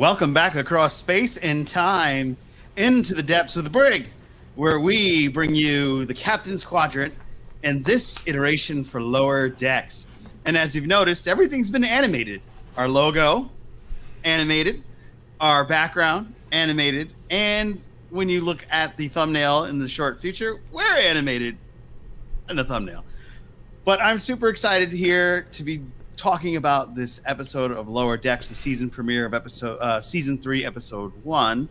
Welcome back across space and time into the depths of the brig, where we bring you the Captain's Quadrant and this iteration for Lower Decks. And as you've noticed, everything's been animated. Our logo, animated. Our background, animated. And when you look at the thumbnail in the short future, we're animated in the thumbnail. But I'm super excited here to be talking about this episode of Lower Decks, the season premiere of season 3, episode 1.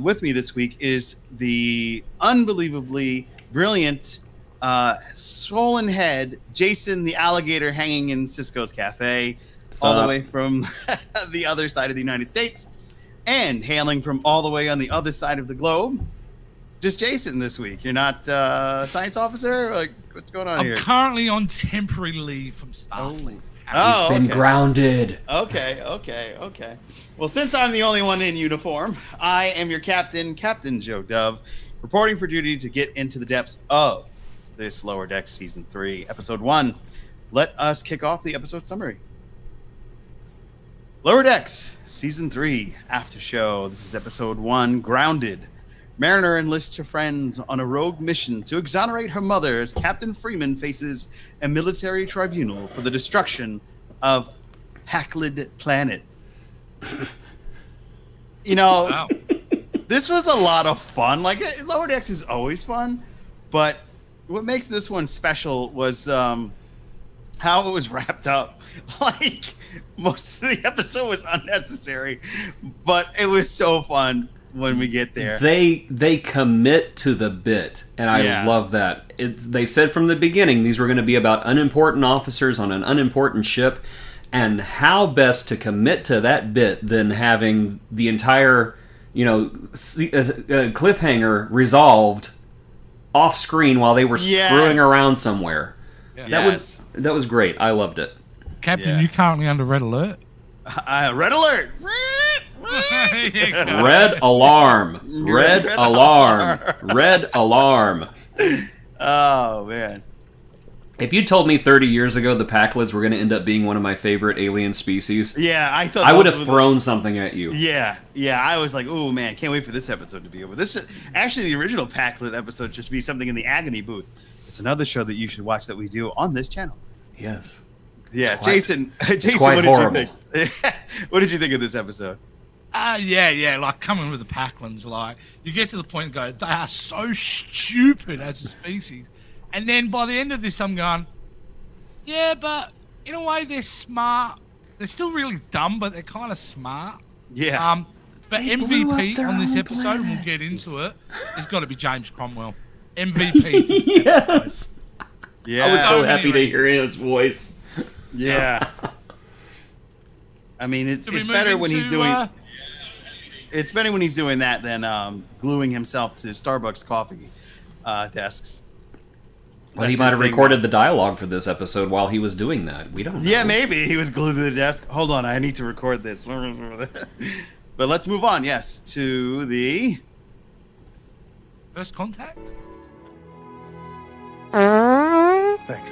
With me this week is the unbelievably brilliant, swollen head, Jason the alligator hanging in Cisco's cafe, all the way from the other side of the United States, and hailing from all the way on the other side of the globe. Just Jason this week. You're not a science officer? Like, what's going on here? I'm currently on temporary leave from Starfleet. He's been grounded. Okay. Well, since I'm the only one in uniform, I am your captain, Captain Joe Dove, reporting for duty to get into the depths of this Lower Decks Season 3, Episode 1. Let us kick off the episode summary. Lower Decks, Season 3, After Show. This is Episode 1, Grounded. Mariner enlists her friends on a rogue mission to exonerate her mother as Captain Freeman faces a military tribunal for the destruction of Hacklid Planet. You know, wow. This was a lot of fun. Like, Lower Decks is always fun, but what makes this one special was how it was wrapped up. Like, most of the episode was unnecessary, but it was so fun. When we get there, they commit to the bit, and I love that. They said from the beginning these were going to be about unimportant officers on an unimportant ship, and how best to commit to that bit than having the entire, cliffhanger resolved off screen while they were screwing around somewhere. Yes. That was great. I loved it. Captain, you currently under red alert? Red alert! Red alarm. Red alarm. Red alarm. Oh, man. If you told me 30 years ago the Packlids were going to end up being one of my favorite alien species, I would have thrown something at you. Yeah. I was like, oh, man, can't wait for this episode to be over. Actually, the original Packlid episode should be something in the Agony booth. It's another show that you should watch that we do on this channel. Yes. Yeah, Jason, what did you think? What did you think of this episode? Like coming with the Packlands, like you get to the point and go, they are so stupid as a species, and then by the end of this, I'm going, yeah, but in a way they're smart. They're still really dumb, but they're kind of smart. Yeah. But MVP on this episode, and we'll get into it, has got to be James Cromwell. MVP. Yes. Yeah. I was so happy to hear his voice. Yeah. I mean, it's better when he's doing. It's better when he's doing that than gluing himself to Starbucks coffee desks. Well, he might have recorded the dialogue for this episode while he was doing that. We don't know. Yeah, maybe he was glued to the desk. Hold on, I need to record this. But let's move on. Yes, to the first contact. Thanks.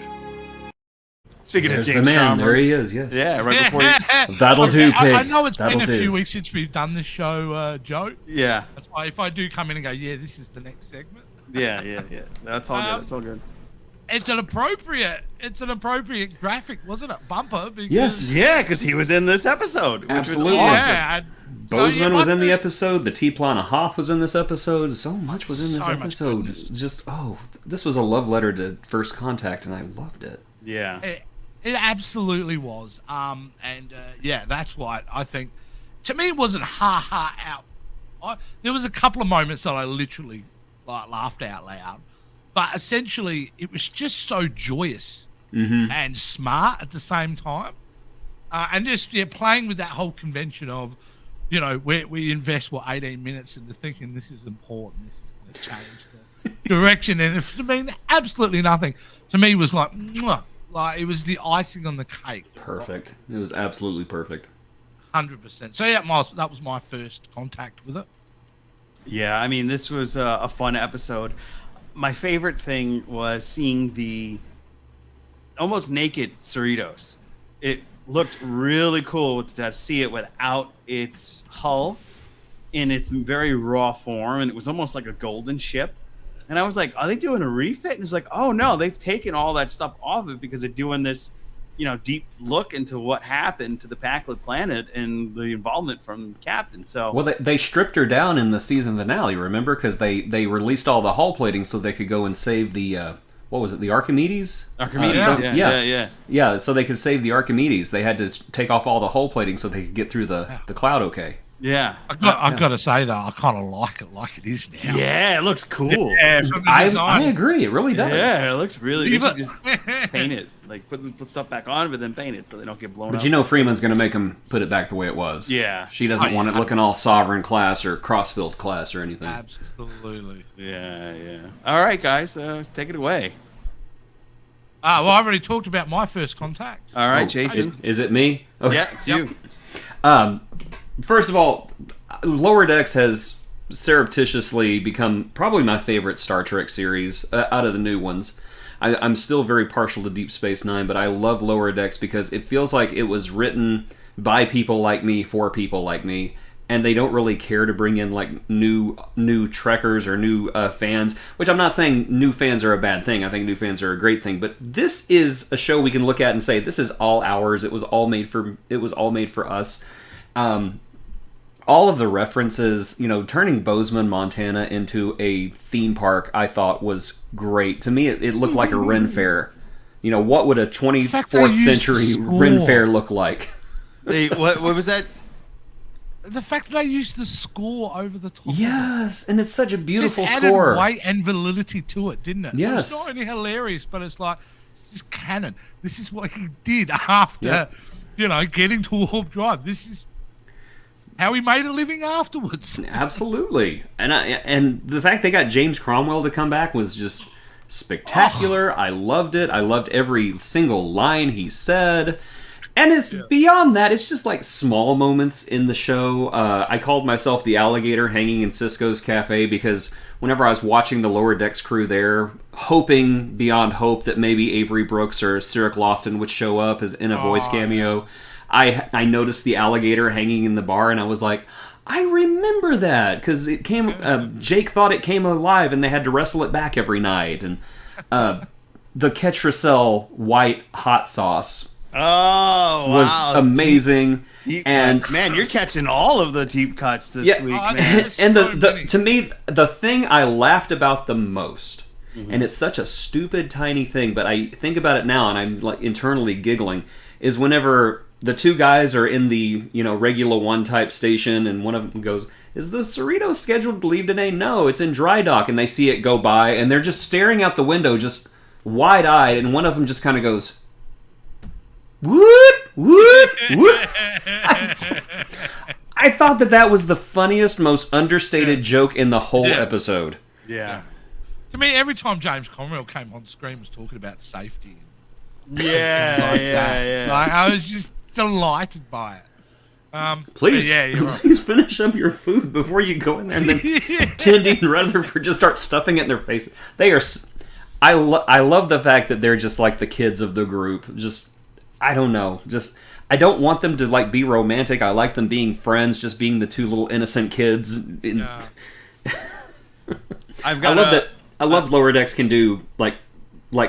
Speaking There's of James the man, Cromwell. There he is, yes. Yeah, right before you... That'll do, pig. I know it's been a few weeks since we've done this show, Joe. Yeah. That's why if I do come in and go, yeah, this is the next segment. Yeah. That's all good. It's all good. It's an appropriate graphic, wasn't it? Bumper. Because, yes. Yeah, because he was in this episode. Absolutely. Which was awesome. Bozeman was in the episode. The T-Plana Hoth was in this episode. So much was in this episode. This was a love letter to First Contact, and I loved it. Yeah. It absolutely was. That's why I think, to me, it wasn't out. There was a couple of moments that I literally laughed out loud. But essentially, it was just so joyous and smart at the same time. And just playing with that whole convention of, we invest, 18 minutes into thinking this is important, this is going to change the direction. And it mean absolutely nothing. To me, was like, mwah. Like, it was the icing on the cake. Perfect. It was absolutely perfect. 100%. So, that was my first contact with it. Yeah, I mean, this was a fun episode. My favorite thing was seeing the almost naked Cerritos. It looked really cool to see it without its hull in its very raw form, and it was almost like a golden ship. And I was like, are they doing a refit? And it's like, oh no, they've taken all that stuff off it because they're doing this, deep look into what happened to the Packlet planet and the involvement from the captain. So, well, they stripped her down in the season finale, remember? Because they released all the hull plating so they could go and save the what was it, the Archimedes? Archimedes, yeah. So they could save the Archimedes. They had to take off all the hull plating so they could get through the cloud. Okay. Yeah, I've got to say though, I kind of like it is now. Yeah, it looks cool. Yeah, I agree. It really does. Yeah, it looks really. They should just paint it, like put stuff back on, but then paint it so they don't get blown up. But Freeman's going to make them put it back the way it was. Yeah, she doesn't want it looking all Sovereign class or Crossfield class or anything. Absolutely. Yeah. All right, guys, take it away. Well, I already talked about my first contact. All right, Jason. Is it me? Okay. Yeah, it's you. First of all, Lower Decks has surreptitiously become probably my favorite Star Trek series out of the new ones. I'm still very partial to Deep Space Nine, but I love Lower Decks because it feels like it was written by people like me for people like me, and they don't really care to bring in like new Trekkers or new fans. Which I'm not saying new fans are a bad thing. I think new fans are a great thing. But this is a show we can look at and say this is all ours. It was all made for us. All of the references, turning Bozeman, Montana into a theme park, I thought was great. To me, it looked like a Ren Fair. What would a 24th century Ren Fair look like? What was that? The fact that they used the score over the top. Yes, and it's such a beautiful just score. Added weight and validity to it, didn't it? Yes. So it's not only hilarious, but it's like, this is canon. This is what he did after, getting to Warp Drive. This is how he made a living afterwards. Absolutely. And the fact they got James Cromwell to come back was just spectacular. I loved it. I loved every single line he said. And it's beyond that. It's just like small moments in the show. I called myself the alligator hanging in Cisco's cafe because whenever I was watching the Lower Decks crew there, hoping beyond hope that maybe Avery Brooks or Cyril Lofton would show up as in a voice cameo, I noticed the alligator hanging in the bar, and I was like, I remember that because it came. Jake thought it came alive, and they had to wrestle it back every night. And the Ketracel white hot sauce. Was amazing. Deep cuts. Man, you're catching all of the deep cuts this week, man. And to me, the thing I laughed about the most, and it's such a stupid, tiny thing, but I think about it now, and I'm like internally giggling, is whenever the two guys are in the Regula 1 type station, and one of them goes, "Is the Cerritos scheduled to leave today?" "No, it's in dry dock," and they see it go by, and they're just staring out the window, just wide-eyed, and one of them just kind of goes, "Woot, woot, woot." I thought that was the funniest, most understated joke in the whole episode. Yeah. To me, every time James Cromwell came on screen, was talking about safety. Yeah. Like, I was just delighted by it. Please, right. Please finish up your food before you go in there and then Tindy and Rutherford just start stuffing it in their faces. They are. I love the fact that they're just like the kids of the group. Just. I don't know. Just I don't want them to like be romantic. I like them being friends, just being the two little innocent kids. I love Lower Decks can do like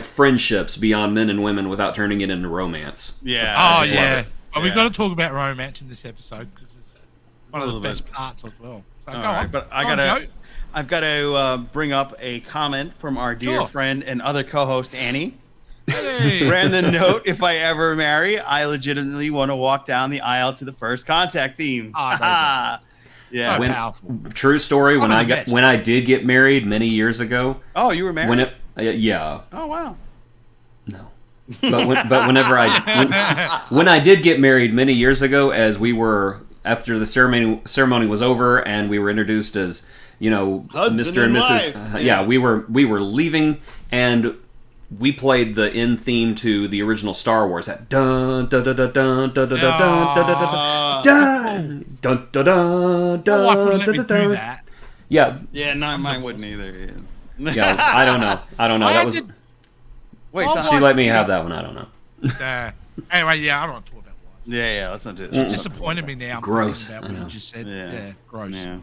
friendships beyond men and women without turning it into romance. Yeah. Oh yeah. Well, we've got to talk about romance in this episode because it's one of the best parts as well. So go on. But I've got to bring up a comment from our dear friend and other co-host Annie. Hey. Brandon, note, if I ever marry, I legitimately want to walk down the aisle to the First Contact theme. Yeah. Powerful. True story. When I did get married many years ago. Oh, you were married? Yeah. Oh wow. No. But whenever when I did get married many years ago, as we were after the ceremony was over and we were introduced as Mr. and Mrs. We were leaving and we played the end theme to the original Star Wars. That dun dun dun dun dun dun dun dun dun dun dun dun dun dun. Yeah. Yeah, no, mine wouldn't either. Yeah, I don't know. That was. Wait, she let me have that one. I don't know. Anyway, I don't want to talk about Yeah, let's not do It this. disappointed me now. Gross. About what you just said. Yeah. Yeah, gross. Yeah.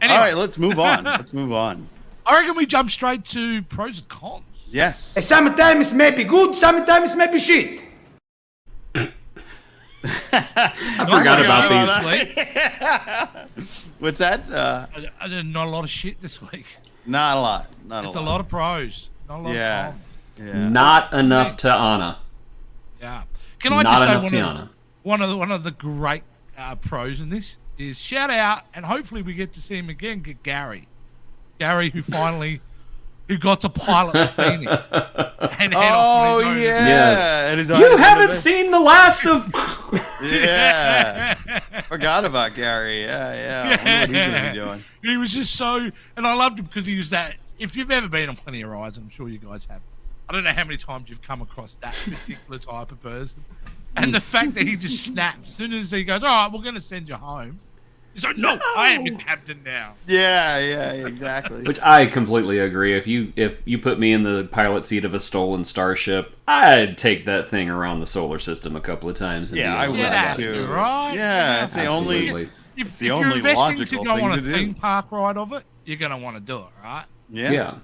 Anyway, All right, let's move on. Let's move on. I reckon we jump straight to pros and cons. Yes. Sometimes maybe good, sometimes maybe shit. I forgot about these. What's that? I did not a lot of shit this week. Not a lot. Not It's a a lot. lot of pros. Not a lot Yeah. of cons. Yeah. Not enough to Anna. Yeah. Can I Not just enough say Tiana. one of the great pros in this is shout out, and hopefully we get to see him again. Get Gary, who finally who got to pilot the Phoenix. And head off on his own. Yeah. Yes. You haven't seen the last of. Yeah. Forgot about Gary. Yeah. I wonder what he's gonna be doing. He was just so, and I loved him because he was that. If you've ever been on plenty of rides, I'm sure you guys have. I don't know how many times you've come across that particular type of person. And the fact that he just snaps as soon as he goes, all right, we're going to send you home. He's like, no, I am your captain now. Yeah, exactly. Which I completely agree. If you put me in the pilot seat of a stolen starship, I'd take that thing around the solar system a couple of times. Yeah, I would too. Right? Yeah, it's the Absolutely. only. If the you're only investing logical to go thing on a to do. theme park ride of it, you're going to want to do it, right? Yeah.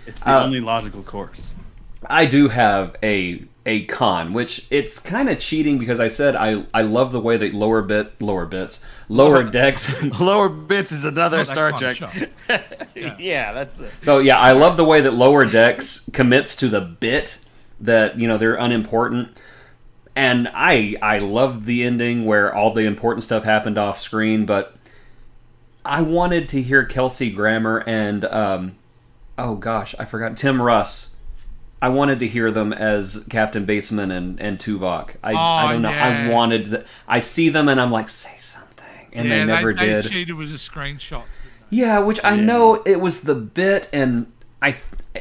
It's the only logical course. I do have a con, which it's kind of cheating because I said I love the way that lower decks. Lower bits is another Not that Star kind of Trek. show. Yeah, that's the. So yeah, I love the way that lower decks commits to the bit that they're unimportant, and I love the ending where all the important stuff happened off screen, but I wanted to hear Kelsey Grammer and oh gosh, I forgot Tim Russ. I wanted to hear them as Captain Batesman and Tuvok. I don't know. Yeah. I wanted. I see them and I'm like, say something, and they never did. They cheated with the screenshots. Yeah, which I know it was the bit, and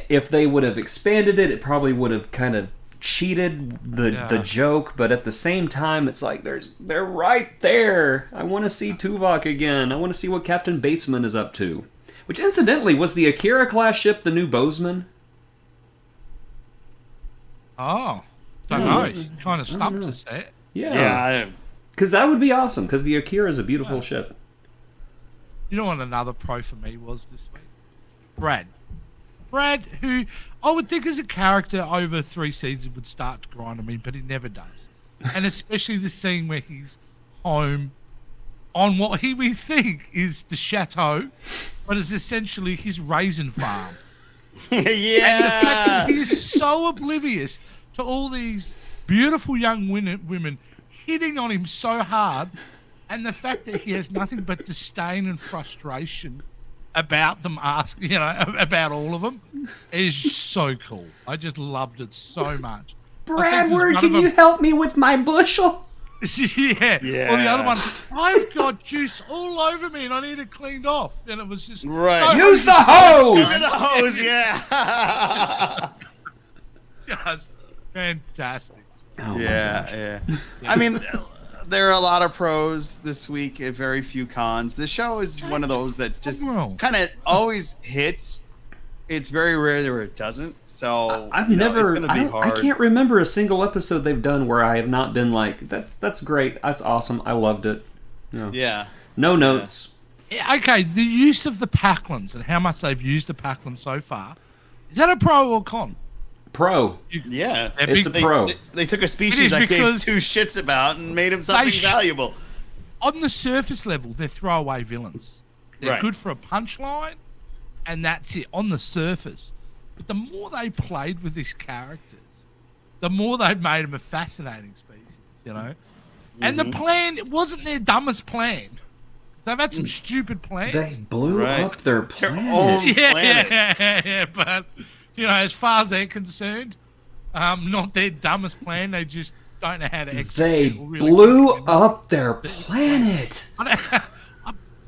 if they would have expanded it, it probably would have kind of cheated the joke. But at the same time, it's like they're right there. I want to see Tuvok again. I want to see what Captain Batesman is up to. Which, incidentally, was the Akira class ship the new Bozeman? Oh, don't know. You kind of stumped us there. Yeah. Because that would be awesome, because the Akira is a beautiful ship. You know what another pro for me was this week? Brad, who I would think as a character over 3 seasons would start to grind on me, but he never does. And especially the scene where he's home on what we think is the chateau, but is essentially his raisin farm. And the fact that he is so oblivious to all these beautiful young women hitting on him so hard, and the fact that he has nothing but disdain and frustration about them about all of them is so cool. I just loved it so much. Bradward, can you help me with my bushel? Yeah. Or the other one, I've got juice all over me and I need it cleaned off. And it was just right. Use the hose. Use the hose, yeah. Just fantastic. Oh, Yeah. I mean, there are a lot of pros this week, and very few cons. This show is one of those that's just kind of always hits. It's very rare where it doesn't. So I've never. It's gonna be hard. I can't remember a single episode they've done where I have not been like, "That's great. That's awesome. I loved it." Yeah. No notes. Yeah, okay, the use of the Packlins and how much they've used the Packlins so far, is that a pro or con? Pro. Yeah. It's a pro. They took a species I gave 2 shits about and made them something valuable. On the surface level, they're throwaway villains. They're Right. good for a punchline, and that's it on the surface. But the more they played with these characters, the more they made them a fascinating species, And the plan, it wasn't their dumbest plan. They've had some stupid plans. They blew up their planet. own Yeah, but, as far as they're concerned, not their dumbest plan. They just don't know how to execute. They or really blew execute. up their planet.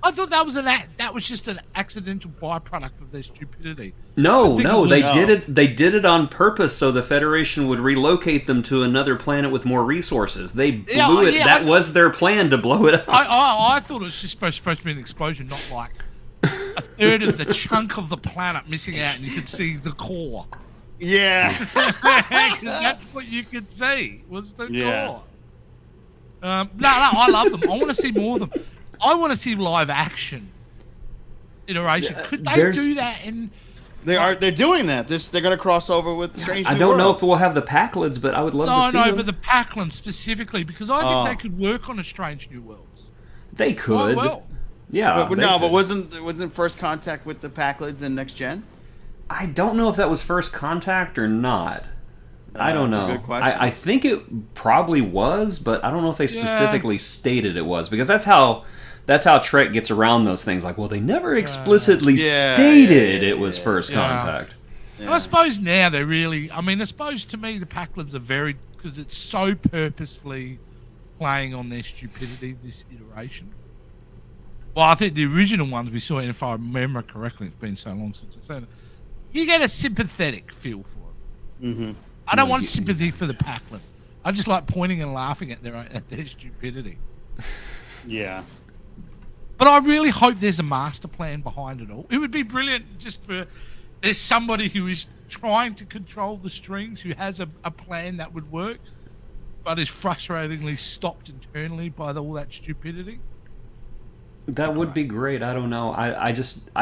I thought that was just an accidental byproduct of their stupidity. No, they No. did it. They did it on purpose so the Federation would relocate them to another planet with more resources. They blew it. Yeah, that was their plan to blow it up. I thought it was just supposed to be an explosion, not like a third of the chunk of the planet missing out, and you could see the core. Yeah. Because that's what you could see was the Yeah. core. No, I love them. I want to see more of them. I want to see live action iteration. Could they do that in? They're doing that. They're going to cross over with Strange New I don't know Worlds. if we'll have the Packlids, but I would love to see them. But the Packlands specifically, because I think they could work on a Strange New Worlds. They could. Oh, well. Yeah. But wasn't First Contact with the Packlids in Next Gen? I don't know if that was First Contact or not. I don't know. That's a good question. I think it probably was, but I don't know if they specifically stated it was, because that's how Trek gets around those things. Like, well, they never explicitly stated it was First Contact. Yeah. I suppose now they're really. I mean, I suppose to me the Packlands are very, because it's so purposefully playing on their stupidity. This iteration. Well, I think the original ones we saw, and if I remember correctly, it's been so long since I've seen it. You get a sympathetic feel for it. Mm-hmm. I don't want sympathy for the Packland. I just like pointing and laughing at their stupidity. Yeah. But I really hope there's a master plan behind it all. It would be brilliant just for there's somebody who is trying to control the strings, who has a plan that would work, but is frustratingly stopped internally by all that stupidity. That would be great. I don't know. I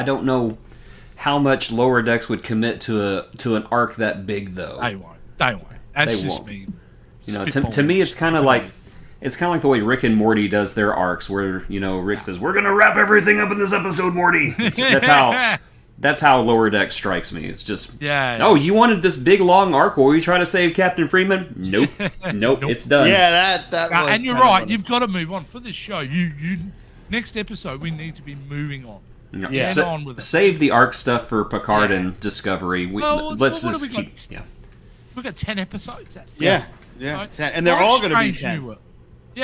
don't know how much Lower Decks would commit to an arc that big, though. They won't. That's They just won't. me. You know, to me, it's kind of like the way Rick and Morty does their arcs, where Rick says, "We're gonna wrap everything up in this episode, Morty." That's how Lower Decks strikes me. It's just, oh, you wanted this big long arc where we try to save Captain Freeman? Nope, nope, it's done. Yeah, that was. And you're right. You've got to move on for this show. You next episode we need to be moving on. Yeah. On with it. Save the arc stuff for Picard and Discovery. Let's just keep. We've got 10 episodes. Yeah. Right? 10. And they're all going to be 10.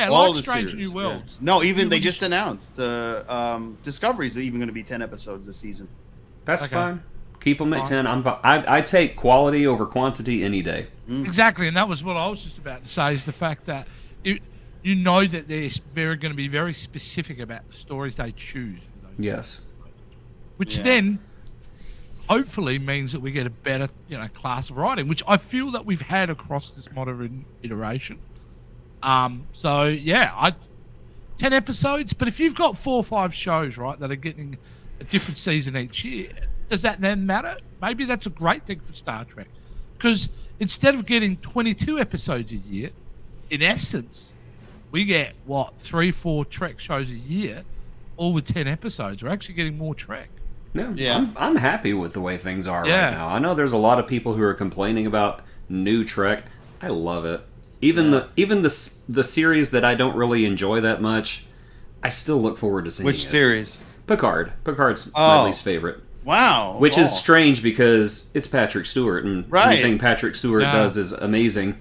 All like Strange New Worlds. Yeah. No, even they just announced Discovery's even going to be 10 episodes this season. That's fine. Keep them at 10. I take quality over quantity any day. Exactly, and that was what I was just about to say, is the fact that you know that they're going to be very specific about the stories they choose. Yes. Which then hopefully means that we get a better, class of writing, which I feel that we've had across this modern iteration. 10 episodes, but if you've got 4 or 5 shows, right, that are getting a different season each year, does that then matter? Maybe that's a great thing for Star Trek, because instead of getting 22 episodes a year, in essence, we get 3-4 Trek shows a year, all with 10 episodes. We're actually getting more Trek. Yeah. I'm happy with the way things are right now. I know there's a lot of people who are complaining about new Trek. I love it. Even the series that I don't really enjoy that much, I still look forward to seeing. Which series? Picard. Picard's my least favorite. Wow. Which is strange because it's Patrick Stewart, and anything Patrick Stewart does is amazing.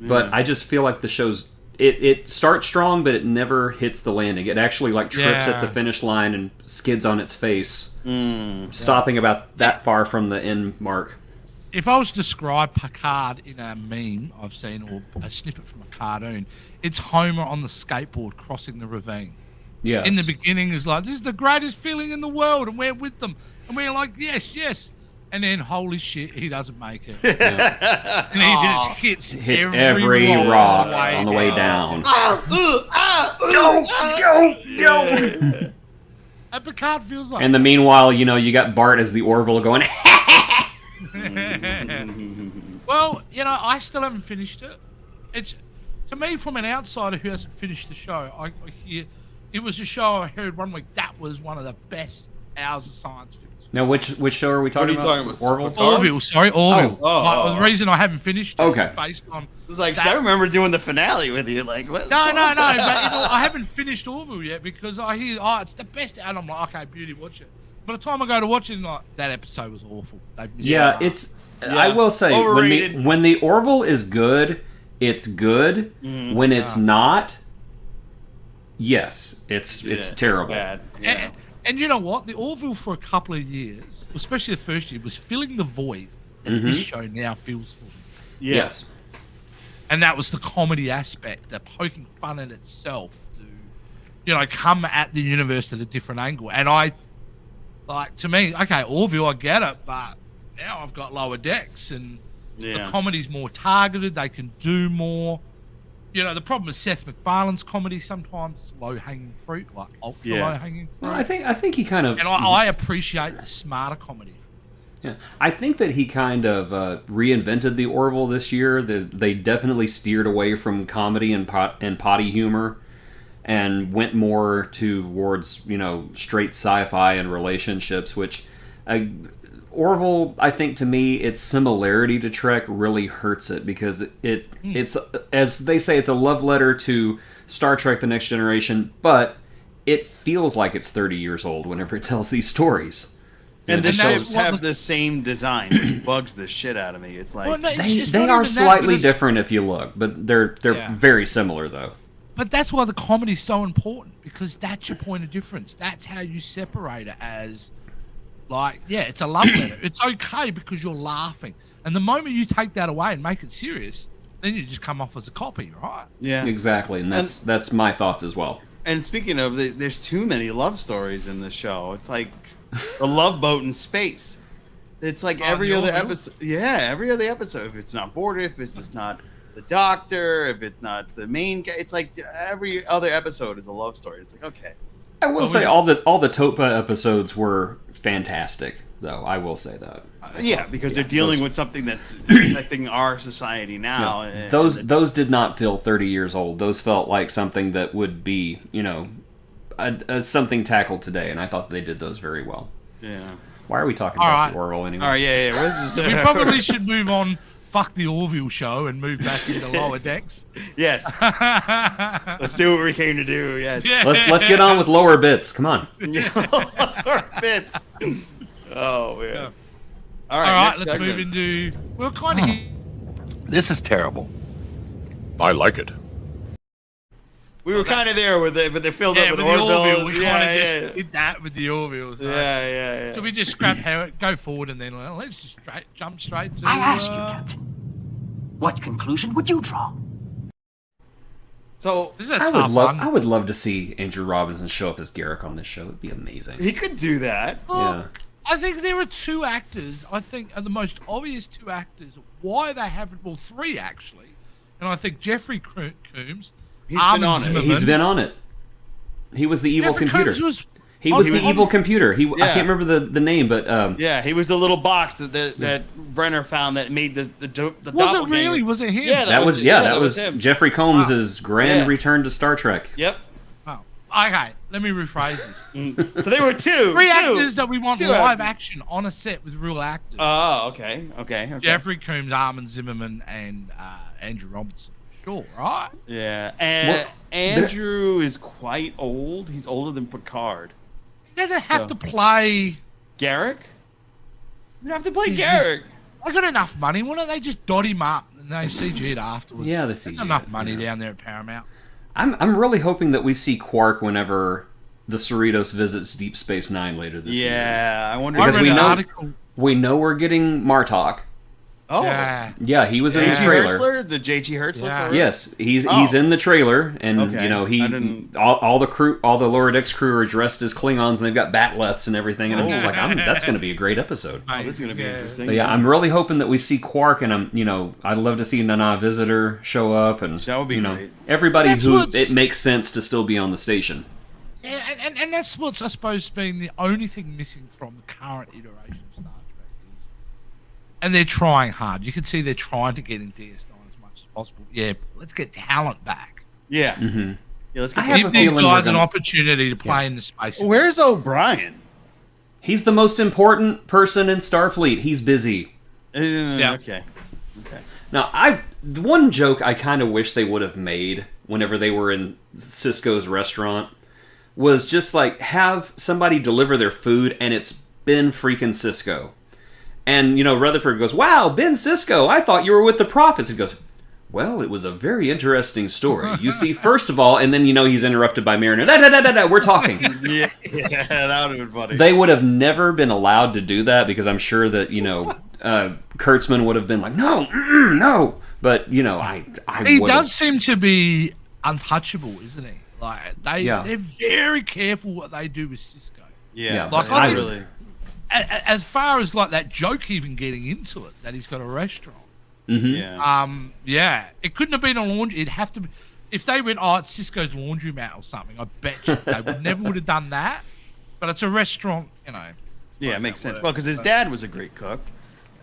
But I just feel like the show's it starts strong, but it never hits the landing. It actually trips at the finish line and skids on its face, stopping about that far from the end mark. If I was to describe Picard in a meme I've seen, or a snippet from a cartoon, it's Homer on the skateboard crossing the ravine. Yes. In the beginning is like, this is the greatest feeling in the world, and we're with them. And we're like, yes. And then, holy shit, he doesn't make it. Yeah. And he just hits every rock on the way down. Don't. And Picard feels like... And meanwhile, you got Bart as the Orville going... Well, I still haven't finished it. It's, to me, from an outsider who hasn't finished the show, I hear it was a show I heard one week that was one of the best hours of science fiction. Now, which show are we talking about? Orville? Orville, sorry, Orville. The reason I haven't finished it is based on... It's like, I remember doing the finale with you. Like, what? No, but I haven't finished Orville yet because I hear, it's the best, and I'm like, okay, beauty, watch it. By the time I go to watch it, that episode was awful. I will say, when the Orville is good, it's good. When it's not, yes, it's terrible. It's bad. And you know what? The Orville for a couple of years, especially the first year, was filling the void that this show now fills for me. Yes. And that was the comedy aspect, the poking fun at itself to, come at the universe at a different angle. And to me, okay, Orville, I get it, but now I've got Lower Decks, and Yeah. the comedy's more targeted. They can do more. You know, the problem with Seth MacFarlane's comedy sometimes is low-hanging fruit, like ultra low-hanging fruit. Well, I think he kind of... And I appreciate the smarter comedy. Yeah, I think that he kind of reinvented the Orville this year. They definitely steered away from comedy and potty humor, and went more towards straight sci-fi and relationships. Which Orville, I think, to me, its similarity to Trek really hurts it, because it's, as they say, it's a love letter to Star Trek: The Next Generation, but it feels like it's 30 years old whenever it tells these stories. And the ships have the same design. It bugs the shit out of me. It's like they are slightly different if you look, but they're very similar though. But that's why the comedy's so important, because that's your point of difference. That's how you separate it as, like, it's a love letter. It's okay because you're laughing. And the moment you take that away and make it serious, then you just come off as a copy, right? Yeah. Exactly. And that's my thoughts as well. And speaking of, there's too many love stories in this show. It's like a love boat in space. It's like every other episode. Yeah, every other episode. If it's not Border, if it's just not the Doctor, if it's not the main guy, it's like every other episode is a love story. It's like, okay. I will say all the Topa episodes were fantastic, though. I will say that. Because they're dealing with something that's affecting our society now. Yeah. Those did not feel 30 years old. Those felt like something that would be, something tackled today, and I thought they did those very well. Yeah. Why are we talking about the Orville anyway? All right, yeah. What is this? We probably should move on. Fuck the Orville show and move back into Lower Decks. Yes. Let's do what we came to do. Yes. Yeah. Let's get on with Lower Bits. Come on. Lower Bits. Oh man. Yeah. All right. Let's move into. We're kind of. This is terrible. I like it. We were kind of there with it, but they filled up with the Orville. Orville. We kind of just did that with the Orville. So. Yeah. So we just scrap Harriet, go forward, and then let's just jump straight to. I ask you, Captain, what conclusion would you draw? So this is a tough one. I would love to see Andrew Robinson show up as Garrick on this show. It'd be amazing. He could do that. Yeah. I think there are two actors. I think are the most obvious two actors. Why they haven't? Well, three actually. And I think Jeffrey Coombs. He's been on it. He's been on it. He was the evil Jeffrey computer. Coombs He was the evil computer. I can't remember the name, but he was the little box that Brenner found that made the Was it really? Was it him? Yeah, that was him. Jeffrey Combs' grand return to Star Trek. Yep. Oh, okay. Let me rephrase this. So there were three actors that we want live action on a set with real actors. Oh, okay. Jeffrey Coombs, Armin Zimmerman, and Andrew Robinson. Sure, right? Yeah, and Andrew is quite old. He's older than Picard. He doesn't have to play Garrick. You don't have to play Garrick. I got enough money. Why don't they just dot him up and they CG'd afterwards? Yeah, they CG'd. There's enough money down there at Paramount. I'm really hoping that we see Quark whenever the Cerritos visits Deep Space Nine later this season. Yeah, I wonder because article. we know we're getting Martok. Oh, yeah, he was in the trailer. The J.G. Hertzler. Yeah. Yes, he's in the trailer, and all the crew, all the Lower Decks crew are dressed as Klingons, and they've got batleths and everything. And I'm just like, that's going to be a great episode. Oh, this is going to be interesting. But I'm really hoping that we see Quark, and I'd love to see Nana Visitor show up, and that would be great. Everybody it makes sense to still be on the station. Yeah, and that's what's I suppose been the only thing missing from the current iteration of Star Trek. And they're trying hard. You can see they're trying to get in DS9 as much as possible. Yeah, let's get talent back. Yeah. Mm-hmm. Yeah, let's give these guys an opportunity to play in the space. Where's O'Brien? He's the most important person in Starfleet. He's busy. Okay. Now, one joke I kind of wish they would have made whenever they were in Cisco's restaurant was just like have somebody deliver their food and it's Ben freaking Cisco. And, Rutherford goes, "Wow, Ben Cisco, I thought you were with the Prophets." He goes, "Well, it was a very interesting story. You see, first of all," and then, he's interrupted by Mariner. We're talking. Yeah, that would have been funny. They would have never been allowed to do that because I'm sure that, Kurtzman would have been like, no. But, I He does seem to be untouchable, isn't he? Like, they're very careful what they do with Cisco. Yeah. Like, as far as like that joke even getting into it, that he's got a restaurant. Mm-hmm. Yeah. It couldn't have been a laundry. It'd have to be, if they went, oh, it's Cisco's laundromat or something. I bet you they would have done that. But it's a restaurant, you know. Yeah, it makes sense. Well, because his dad was a great cook,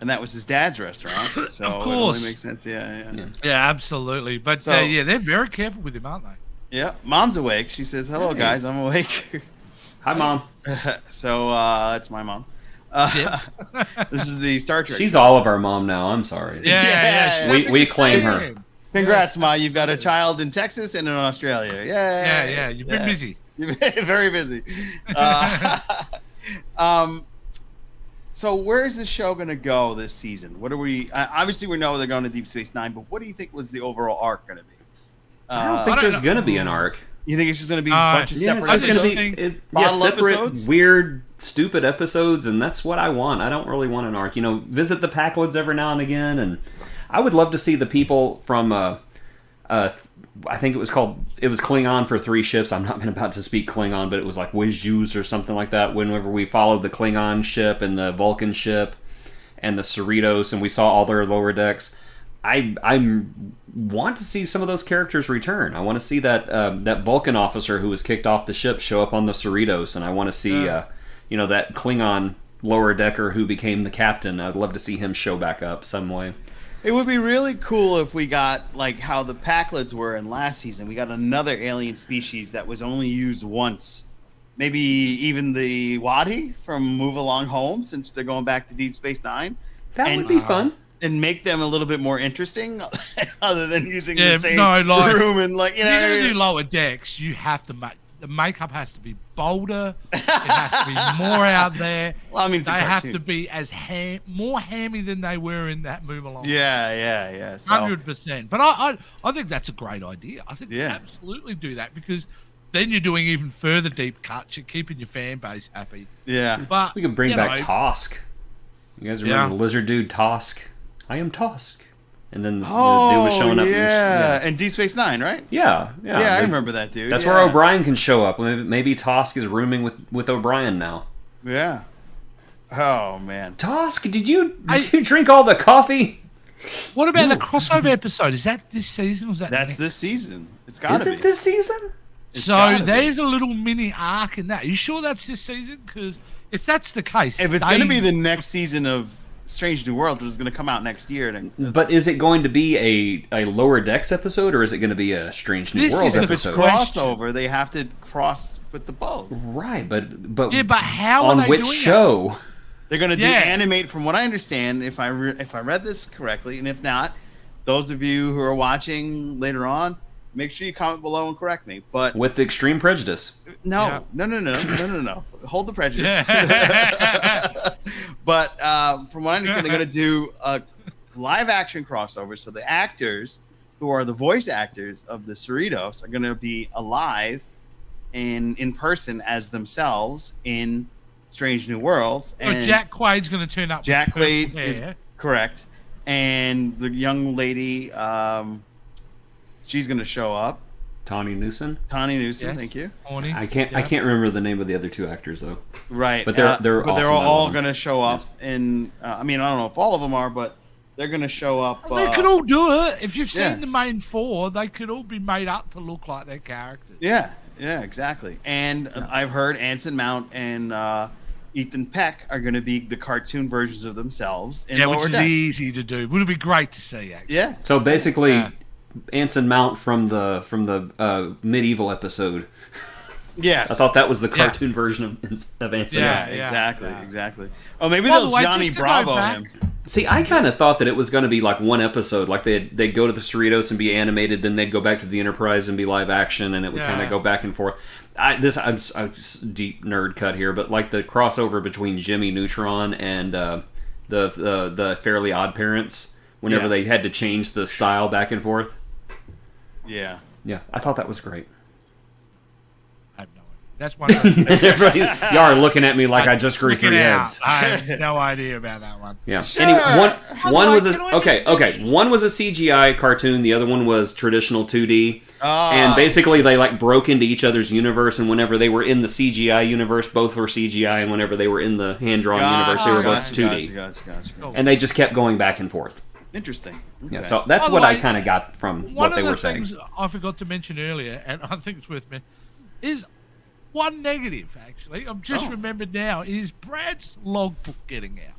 and that was his dad's restaurant. So Of course. it only makes sense. Yeah. Yeah, absolutely. But So- yeah, they're very careful with him, aren't they? Yeah, Mom's awake. She says, "Hello, guys. I'm awake." Hi, Mom. So it's my mom. Yes. This is the Star Trek. She's all of our mom now. I'm sorry. Yeah. We claim her. Congrats, Ma. You've got a child in Texas and in Australia. Yeah. You've been busy. You've been very busy. So where is this show going to go this season? What are we? Obviously, we know they're going to Deep Space Nine, but what do you think was the overall arc going to be? I don't think there's going to be an arc. You think it's just going to be a bunch of separate? It's just going think- to be bottle separate, episodes? weird, stupid episodes, and that's what I want. I don't really want an arc. Visit the Packlids every now and again, and I would love to see the people from. I think it was Klingon for 3 ships. I'm not about to speak Klingon, but it was like Wizjus or something like that. Whenever we followed the Klingon ship and the Vulcan ship and the Cerritos, and we saw all their lower decks. I want to see some of those characters return. I want to see that Vulcan officer who was kicked off the ship show up on the Cerritos, and I want to see that Klingon lower decker who became the captain. I'd love to see him show back up some way. It would be really cool if we got like how the Packlids were in last season. We got another alien species that was only used once. Maybe even the Wadi from Move Along Home, since they're going back to Deep Space Nine. That would be fun. And make them a little bit more interesting, other than using Yeah, the same no, like, room and like If you're going to do lower decks, you have to make the makeup has to be bolder. It has to be more out there. Well, I mean, it's a they have cartoon. to be as more hammy than they were in that Move Along. Yeah. So, 100%. But I think that's a great idea. I think absolutely do that, because then you're doing even further deep cuts. You're keeping your fan base happy. yeah. But We could bring you back know, Tosk. You guys remember Yeah. the lizard dude Tosk? I am Tosk. And then the dude Oh, was showing up. and Deep Space Nine, right? Yeah. Yeah, I remember that dude. That's yeah. where O'Brien can show up. Maybe Tosk is rooming with O'Brien now. Yeah. Oh man. Tosk, did you drink all the coffee? What about the crossover episode? Is that this season? Or was that That's next? this season. It's got Is to it be. this season? It's So gotta be. there's a little mini arc in that. Are you sure that's this season? Because if that's the case, If it's going to be the next season of Strange New World, which is going to come out next year, then But is it going to be a Lower Decks episode, or is it going to be a Strange New This World is the if it's episode? crossover, they have to cross with the both. Right, but yeah, but how are on they which doing show? They're going to Yeah. animate, from what I understand, if I read this correctly, and if not, those of you who are watching later on, make sure you comment below and correct me. But With Extreme Prejudice. no. Hold the prejudice. But from what I understand, they're going to do a live action crossover. So the actors who are the voice actors of the Cerritos are going to be alive and in person as themselves in Strange New Worlds. So Jack Quaid's going to turn up. Jack with Quaid purple is hair. correct, and the young lady, she's going to show up. Tawny Newson. Tawny Newson, Yes. thank you. Horny. I can't remember the name of the other 2 actors though. Right, But they're awesome, I all love them. going to show up, and I mean, I don't know if all of them are, but they're going to show up. They could all do it. If you've yeah. seen the main 4, they could all be made up to look like their characters. Yeah, exactly. And I've heard Anson Mount and Ethan Peck are going to be the cartoon versions of themselves in Yeah, Lower which is Decks. easy to do. Would it be great to see, actually? Yeah, So basically, Yeah. Anson Mount from the medieval episode. yes. I thought that was the cartoon version of Anson Yeah, Mount. exactly. Oh, maybe By the they'll way, Johnny just to go Bravo back- him. See, I kind of thought that it was going to be like one episode, like they'd go to the Cerritos and be animated, then they'd go back to the Enterprise and be live action, and it would kind Yeah. of go back and forth. I'm just deep nerd cut here, but like the crossover between Jimmy Neutron and the Fairly Odd Parents, whenever Yeah. they had to change the style back and forth. Yeah. Yeah, I thought that was great. I have no That's one of the Y'all are looking at me like I just grew 3 heads. I have no idea about that one. Yeah. Sure. Anyway, one was Can I okay. One was a CGI cartoon. The other one was traditional 2D. Oh. And basically, they like broke into each other's universe. And whenever they were in the CGI universe, both were CGI. And whenever they were in the hand drawn universe, they were both 2D. Gotcha. And they just kept going back and forth. Interesting. Okay. Yeah. So that's By the what I way, kind of got from One what they of the were saying. things I forgot to mention earlier, and I think it's worth mentioning, is one negative, actually. I've just remembered now, is Brad's logbook getting out.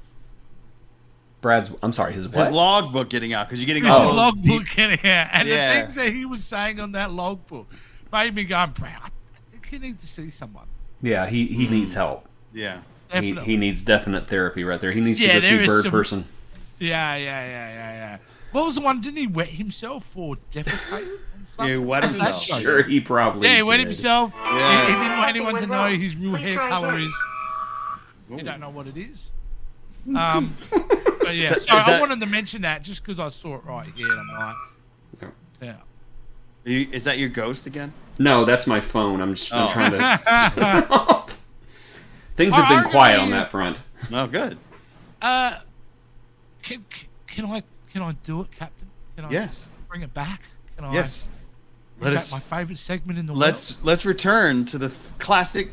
I'm sorry, his His what? logbook getting out because you're getting His all those logbook deep- getting out. And Yeah. the things that he was saying on that logbook made me go, Brad, I think you need to see someone. Yeah, he needs help. Yeah. Definitely. He needs definite therapy right there. He needs to Yeah, go there see is Bird some- Person. Yeah. What was the one? Didn't he wet himself or defecate on something? Yeah, he wet How did that himself. go? Sure, he probably Yeah, he wet did. himself. Yeah. He didn't want anyone to know his real Please hair try color again. is. You don't know what it is. But yeah, Is so I that- wanted to mention that just because I saw it right here, and I'm like, yeah. Is that your ghost again? No, that's my phone. I'm Oh. trying to. Things have been quiet on that front. Oh, good. Can I do it, Captain? Can I Yes. bring it back? Can I Yes. bring Let back us. my favorite segment in the Let's return to the classic.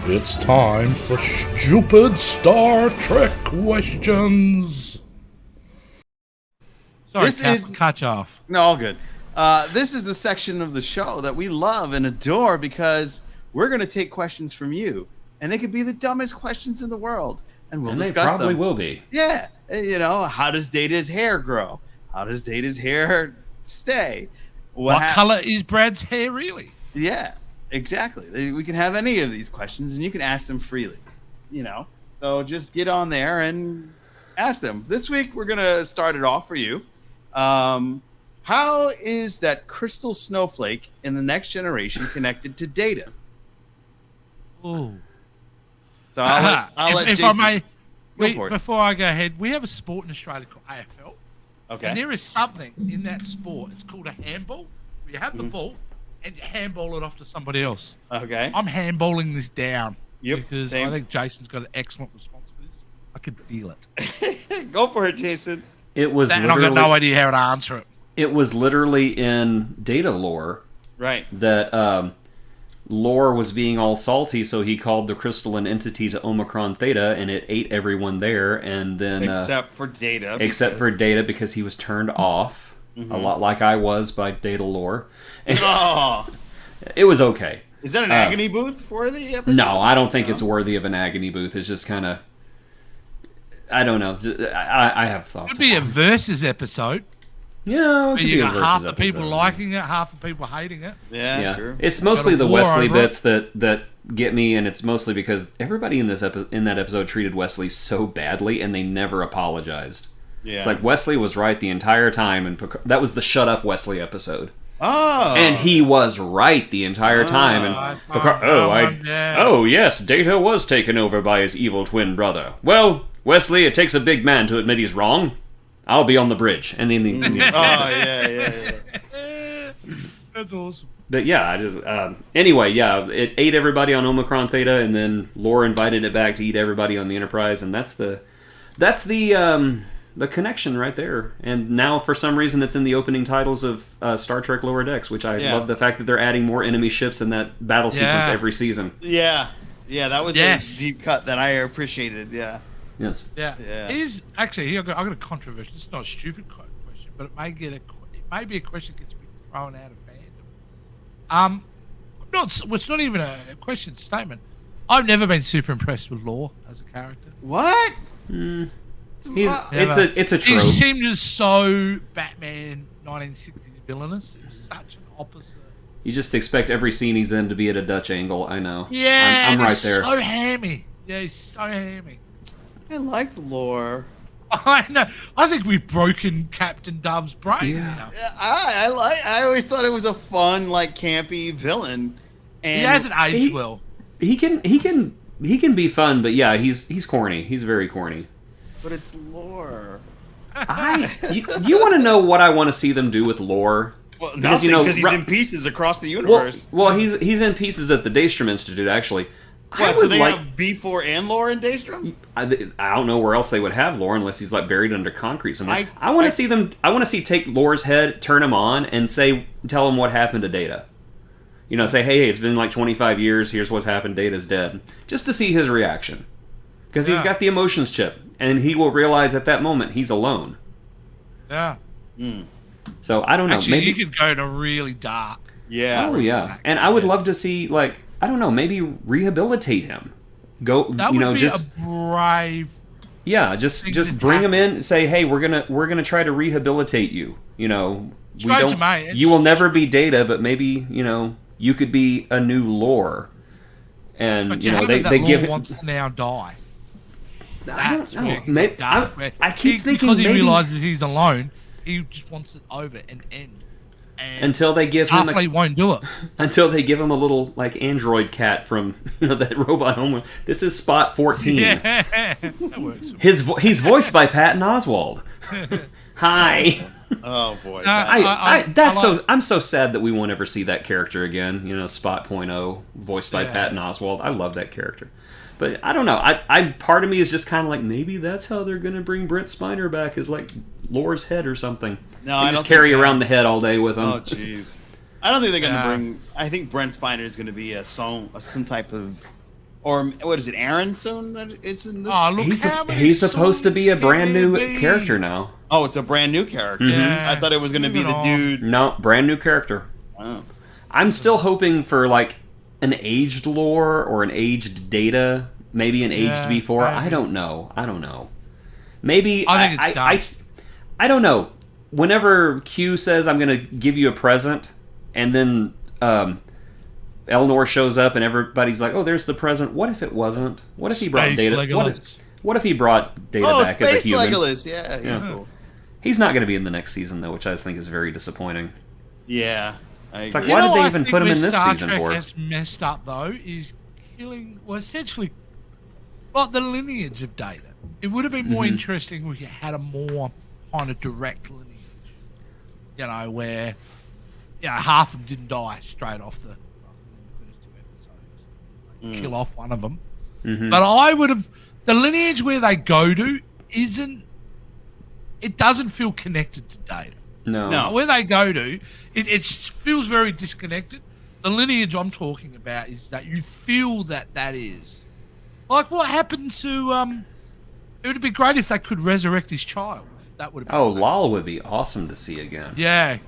It's time for stupid Star Trek questions. Sorry, This Cap, is- cut you off. No, all good. This is the section of the show that we love and adore because we're going to take questions from you, and they could be the dumbest questions in the world, and we'll And they discuss probably them. will be. Yeah, how does Data's hair grow? How does Data's hair stay? What color is Brad's hair really? Yeah, exactly. We can have any of these questions, and you can ask them freely. So just get on there and ask them. This week we're gonna start it off for you. How is that crystal snowflake in the Next Generation connected to Data? Ooh. So I'll let if Jason I may, go for it. before I go ahead, we have a sport in Australia called AFL. And Okay. there is something in that sport. It's called a handball. Where you have the ball and you handball it off to somebody else. Okay. I'm handballing this down. Yep, Because same. I think Jason's got an excellent response for this. I can feel it. Go for it, Jason. It was And I've got no idea how to answer it. It was literally in Data lore Right. that Lore was being all salty, so he called the crystal an entity to Omicron Theta, and it ate everyone there. And then Except for Data. except for because- Data, because he was turned off, a lot like I was by Data lore. Oh, It was okay. is that an agony booth for the episode? No, I don't think it's worthy of an agony booth. It's just kind of, I don't know. I have thoughts. Could be a about it. versus episode. Yeah, it Where could you be a got versus half the people episode. liking it, half the people hating it. Yeah, Yeah, true. it's mostly Got a the war Wesley over it. bits that get me, and it's mostly because everybody in that episode treated Wesley so badly, and they never apologized. Yeah. It's like Wesley was right the entire time, and that was the "Shut Up, Wesley" episode. Oh. And he was right the entire time. And Picard, oh yes, Data was taken over by his evil twin brother. Well, Wesley, it takes a big man to admit he's wrong. I'll be on the bridge, and then Oh, yeah. That's awesome. But yeah, I just anyway, yeah, it ate everybody on Omicron Theta, and then Lore invited it back to eat everybody on the Enterprise, and that's the connection right there. And now, for some reason, it's in the opening titles of Star Trek Lower Decks, which I love the fact that they're adding more enemy ships in that battle sequence every season. Yeah, that was a deep cut that I appreciated. Yeah. Yes. Yeah. Yeah. Is actually here. I got a controversial. It's not a stupid question, but it may be a question that gets me thrown out of fandom. It's not even a question, it's a statement. I've never been super impressed with Lore as a character. What? It's a trope. He seemed so Batman 1960s villainous. It was such an opposite. You just expect every scene he's in to be at a Dutch angle. I know. Yeah, I'm and right he's there. So hammy. Yeah, he's so hammy. I liked Lore. I know. I think we've broken Captain Dove's brain. Yeah. I always thought it was a fun, like, campy villain. And He hasn't aged well. He can be fun, but yeah, he's corny. He's very corny. But it's Lore. You want to know what I want to see them do with Lore? Well, because because he's in pieces across the universe. Well, he's in pieces at the Daystrom Institute actually. What, so they have B4 and lore in Daystrom? I don't know where else they would have lore unless he's like buried under concrete somewhere. I want to see them. I want to see take Lore's head, turn him on, and tell him what happened to Data. Say, hey, it's been like 25 years. Here's what's happened. Data's dead. Just to see his reaction, because he's got the emotions chip, and he will realize at that moment he's alone. Yeah. So I don't know. Actually, maybe you could go to really dark. Yeah. Oh yeah, and I would love to see I don't know, maybe rehabilitate him. That would be a brave. Yeah, just bring him in. Say, hey, we're gonna try to rehabilitate you. You will never be Data, but maybe you could be a new Lore. And they give wants to now die. I don't know. Maybe, I keep thinking because he maybe realizes he's alone, he just wants it over and end. And until they give him won't do it. Until they give him a little android cat from that robot home. This is Spot 14. Yeah, that works. He's voiced by Patton Oswalt. Hi. Oh boy. I'm so sad that we won't ever see that character again. Spot .0 voiced by Patton Oswalt. I love that character. But I don't know. I part of me is just kind of like, maybe that's how they're going to bring Brent Spiner back, is like Lore's head or something. No, they just carry around the head all day with them. Oh, jeez. I don't think they're going to bring... I think Brent Spiner is going to be some type of... Or, what is it, Aaron soon? That is in this? Oh, look, he's supposed to be a brand new character now. Oh, it's a brand new character. Yeah. I thought it was going to be the dude... No, brand new character. Wow. I'm still hoping for, an aged Lore or an aged Data, maybe an aged V4. I don't know. Maybe... I think it's I don't know. Whenever Q says, I'm going to give you a present, and then Elnor shows up and everybody's like, oh, there's the present. What if it wasn't? What if he brought Data? What if he brought Data back as a human? Legolas. Yeah, he's cool. He's not going to be in the next season, though, which I think is very disappointing. Yeah. It's like, why did they even put him in this season for? What's messed up, though, is killing, essentially, the lineage of Data. It would have been more interesting if you had a more kind of direct lineage. Where half of them didn't die straight off the first 2 episodes. Kill off one of them. But I would have... The lineage where they go to it doesn't feel connected to Data. No. Where they go to, it feels very disconnected. The lineage I'm talking about is that you feel that is. Like what happened to... it would be great if they could resurrect his child. That would have been great. Lala would be awesome to see again. Yeah.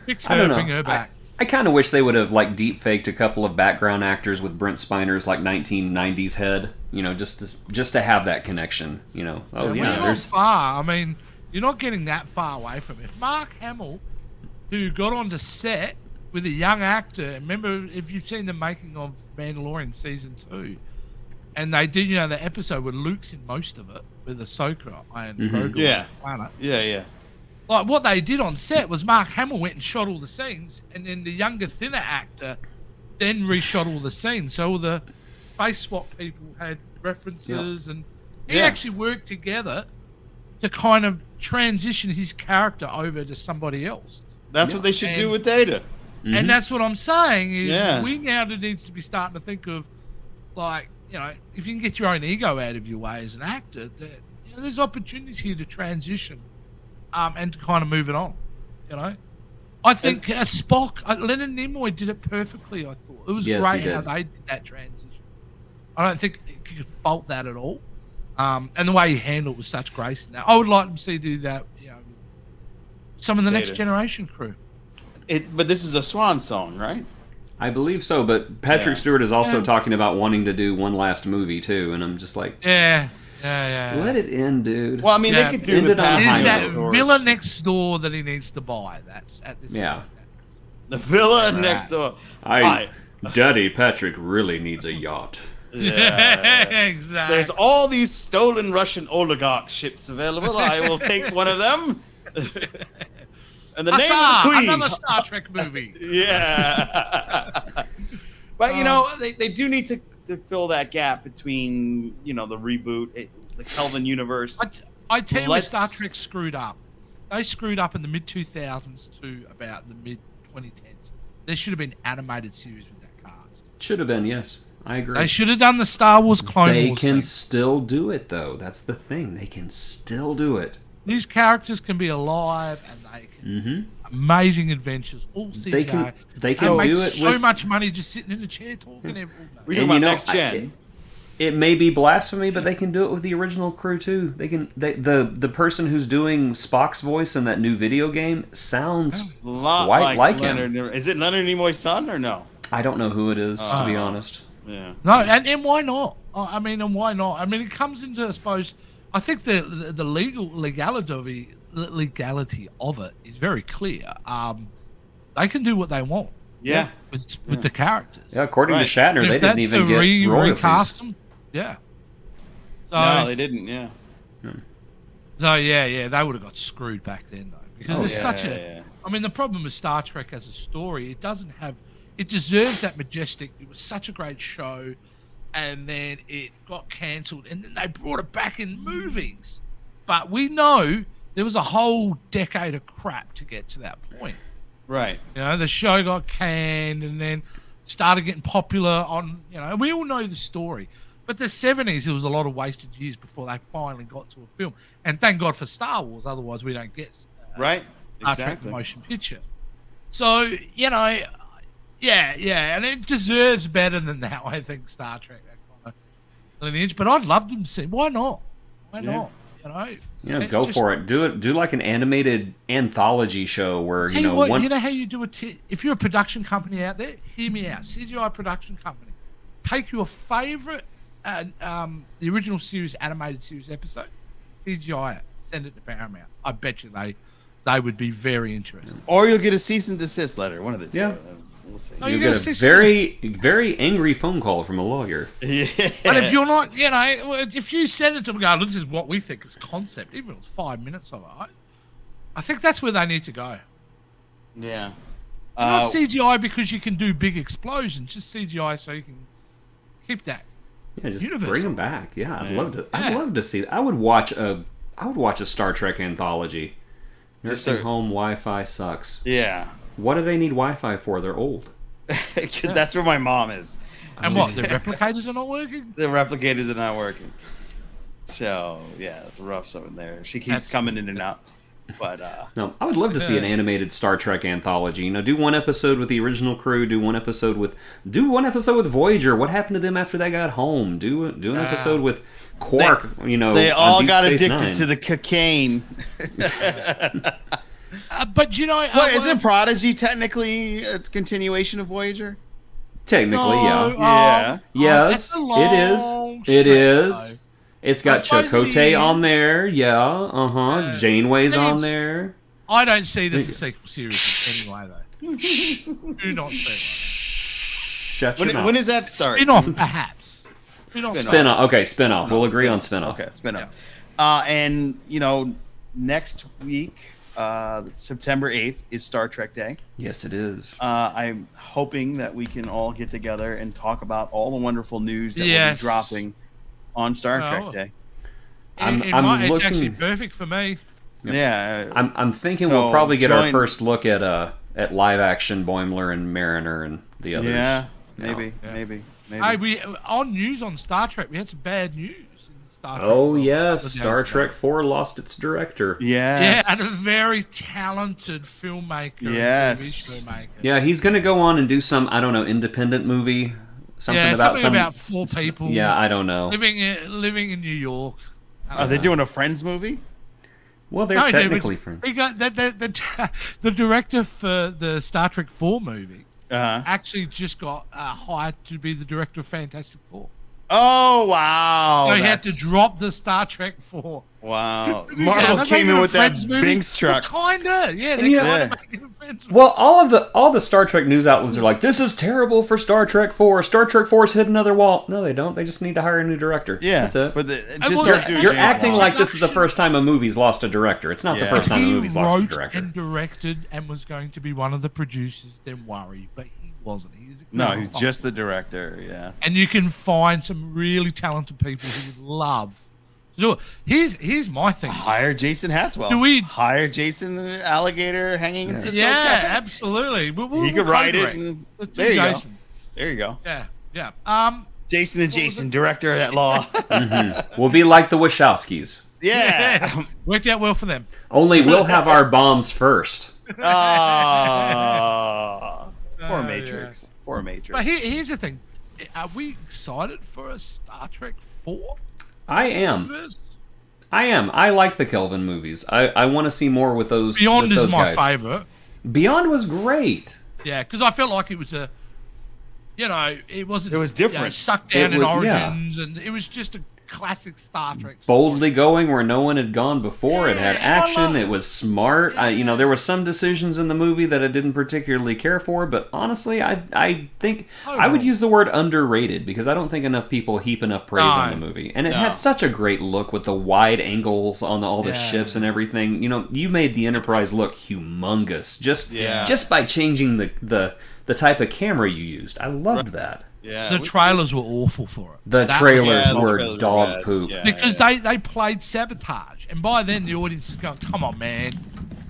Fix her, bring her back. I kind of wish they would have deep faked a couple of background actors with Brent Spiner's 1990s head, just to have that connection, We're not far. I mean, you're not getting that far away from it. If Mark Hamill, who got onto set with a young actor, remember if you've seen the making of Mandalorian season 2, and they did, the episode where Luke's in most of it with Ahsoka and Grogu on the planet. Yeah. Like what they did on set was Mark Hamill went and shot all the scenes, and then the younger, thinner actor then reshot all the scenes. So all the face swap people had references, and he actually worked together to kind of transition his character over to somebody else. That's what they should do with Data. And that's what I'm saying is we now need to be starting to think of if you can get your own ego out of your way as an actor, there's opportunities here to transition and to kind of move it on. I think Spock, Leonard Nimoy did it perfectly, I thought. It was great how they did that transition. I don't think you could fault that at all. And the way he handled it was such grace. Now, I would like to see do that, with some of the Next Generation crew. But this is a swan song, right? I believe so, but Patrick Stewart is also talking about wanting to do one last movie too, and I'm just like, yeah. Let it end, dude. Well, I mean, they could do the Is that villa next door that he needs to buy? That's at this point. The villa next door. Daddy Patrick really needs a yacht. Yeah, exactly. There's all these stolen Russian oligarch ships available. I will take one of them. And the name of the Queen. Another Star Trek movie. Yeah. But, they do need to fill that gap between, the reboot, the Kelvin universe. I tell you where Star Trek screwed up. they screwed up in the mid 2000s to about the mid 2010s. There should have been animated series with that cast. Should have been, yes. I agree. They should have done the Star Wars Clone They Wars can thing. still do it, though. That's the thing. They can still do it. These characters can be alive, and they can amazing adventures. All CGI. They can make do it so with, much money just sitting in a chair talking every day. We're talking about next gen. It may be blasphemy, but they can do it with the original crew too. They can. The person who's doing Spock's voice in that new video game sounds A lot quite like Leonard. him. Is it Leonard Nimoy's son or no? I don't know who it is, to be honest. Yeah. No, and why not? I mean, and why not? I mean, it comes into, I suppose, I think the legality of it is very clear. They can do what they want. Yeah. With the characters. Yeah, according to Shatner, And they if didn't that's even to get royalties. recast them, yeah. So, No, they didn't. Yeah. So yeah, they would have got screwed back then though, because it's such a. Yeah. I mean, the problem with Star Trek as a story, it doesn't have. It deserves that majestic. It was such a great show, and then it got cancelled, and then they brought it back in movies. But we know there was a whole decade of crap to get to that point. Right. You know, the show got canned, and then started getting popular on. You know, we all know the story. But the 70s, there was a lot of wasted years before they finally got to a film. And thank God for Star Wars, otherwise we don't get Right. Star Trek motion picture. So, you know, yeah, and it deserves better than that, I think, Star Trek, that kind of lineage. But I'd love them to see. Why not? Why not? You know, Go for it. Do like an animated anthology show where you know you know how you do it. If you're a production company out there, hear me out. CGI production company, take your favorite, the original series, animated series episode, CGI it, send it to Paramount. I bet you they would be very interested. Or you'll get a cease and desist letter. One of the two. Yeah. We'll see. No, you get a very, very angry phone call from a lawyer. Yeah. But if you're not, you know, if you send it to them, go, this is what we think is concept, even if it's 5 minutes of it, I think that's where they need to go. Yeah. Not CGI because you can do big explosions, just CGI so you can keep that. Yeah, just universe. bring them back. Yeah, I'd love to. I'd love to see that. I would watch a Star Trek anthology. Nursing home Wi-Fi sucks. Yeah. What do they need Wi-Fi for? They're old. That's where my mom is. And what? The replicators are not working? The replicators are not working. So yeah, it's rough over there. She keeps coming in and out. But no, I would love to see an animated Star Trek anthology. You know, do one episode with the original crew, do one episode with Voyager. What happened to them after they got home? Do an episode with Quark. They all got addicted to the cocaine. But you know, isn't Prodigy technically a continuation of Voyager? Technically, yeah. Yeah. Yes, it is. It's got Chakotay on there. Yeah. Janeway's on there. I don't see this as a sequel series anyway, though. Do not see it. Shut your mouth. When does that start? Spin-off, perhaps. Spin-off. Okay, spin-off. We'll agree on spin-off. Okay, spin-off. And, next week, September 8th, is Star Trek Day. Yes, it is. I'm hoping that we can all get together and talk about all the wonderful news that will be dropping on Star Trek Day. It's actually perfect for me. Yep. Yeah. I'm thinking we'll probably get our first look at live action Boimler and Mariner and the others. Yeah, maybe. Hey, on news on Star Trek, we had some bad news in Star Trek. Oh yes, Star Trek 4 lost its director. Yeah, and a very talented filmmaker. Yes. And TV showmaker. Yeah, he's gonna go on and do some independent movie. Something about four people. Yeah, I don't know. Living in New York. Are they doing a Friends movie? Well, they're technically friends. They got the director for the Star Trek 4 movie. Actually just got hired to be the director of Fantastic Four. Oh wow! So he had to drop the Star Trek 4. Wow! Marvel came in with that Binks truck. Well, kinda, yeah. They kinda making a Friends movie. Well, all the Star Trek news outlets are like, "This is terrible for Star Trek 4. Star Trek 4's hit another wall." No, they don't. They just need to hire a new director. Yeah, that's it. But you're acting like this is the first time a movie's lost a director. It's not the first time a movie's lost a director. He wrote and directed and was going to be one of the producers. Then worry, but he wasn't. He's just the director. Yeah. And you can find some really talented people who would love So here's my thing. Hire Jason Haswell. Do we hire Jason the alligator hanging in Cisco's Yeah, cafe? absolutely. He could write it, co-direct. and Let's do there you go. Jason. There you go. Yeah. Jason and Jason, director at law. We'll be like the Wachowskis. Yeah. Worked out well for them. Only we'll have our bombs first. Poor Matrix. Poor Matrix. But here's the thing: are we excited for a Star Trek 4? I am. I like the Kelvin movies. I want to see more with those. Beyond with those is my guys. favorite. Beyond was great. Yeah, because I felt like it was a, it wasn't. It was different. Sucked down It in was- Origins, and it was just a classic Star Trek. Boldly going where no one had gone before. It had Yeah, I action. love- It was smart. There were some decisions in the movie that I didn't particularly care for, but honestly, I think I would use the word underrated because I don't think enough people heap enough praise on the movie. And it had such a great look with the wide angles on all the ships and everything. You made the Enterprise look humongous just by changing the type of camera you used. I loved that. Yeah. The trailers were awful for it. The That trailers was- were dog poop. Yeah. because they played sabotage, and by then the audience is going, "Come on, man!"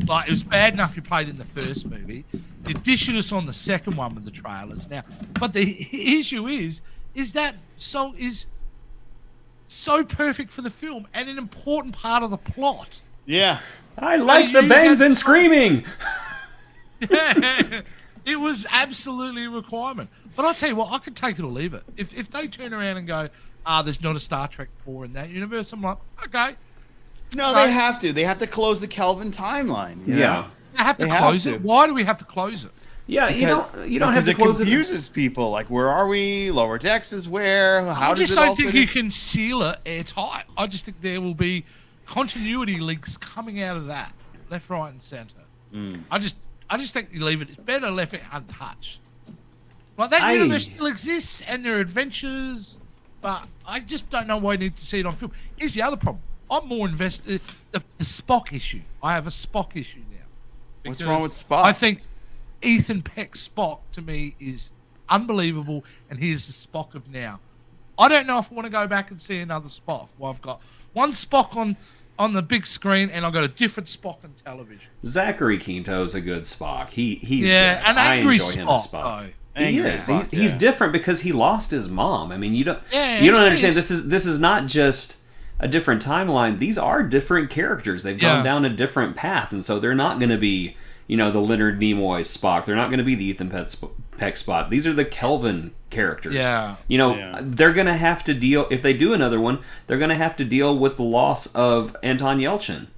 Like it was bad enough you played in the first movie. You dishing us on the second one with the trailers now. But the issue is that song is so perfect for the film and an important part of the plot. Yeah. I like you the bangs had and screaming. It was absolutely a requirement. But I'll tell you what, I could take it or leave it. If they turn around and go, there's not a Star Trek 4 in that universe, I'm like, okay. No, they have to. They have to close the Kelvin timeline. you know? Yeah. I have to They have close to. it. Why do we have to close it? Yeah, you don't have to it close confuses people. Like, where are we? Lower decks is where? How I does just it all don't think fit you in? can seal it airtight. I just think there will be continuity links coming out of that, left, right, and center. I just think you leave it. It's better left it untouched. Like that universe still exists and there are adventures, but I just don't know why I need to see it on film. Here's the other problem. I'm more invested. The Spock issue. I have a Spock issue now. What's Because wrong with Spock? I think Ethan Peck's Spock to me is unbelievable, and he's the Spock of now. I don't know if I want to go back and see another Spock. Well, I've got one Spock on the big screen, and I've got a different Spock on television. Zachary Quinto's a good Spock. He's Yeah, good. an I angry enjoy him as Spock, though. He Angry is. Spock, He's yeah. different because he lost his mom. I mean, you don't Yeah, understand. he is. This is not just a different timeline. These are different characters. They've gone down a different path, and so they're not going to be the Leonard Nimoy Spock. They're not going to be the Ethan Peck Spock. These are the Kelvin characters. Yeah. They're going to have to deal, if they do another one, they're going to have to deal with the loss of Anton Yelchin.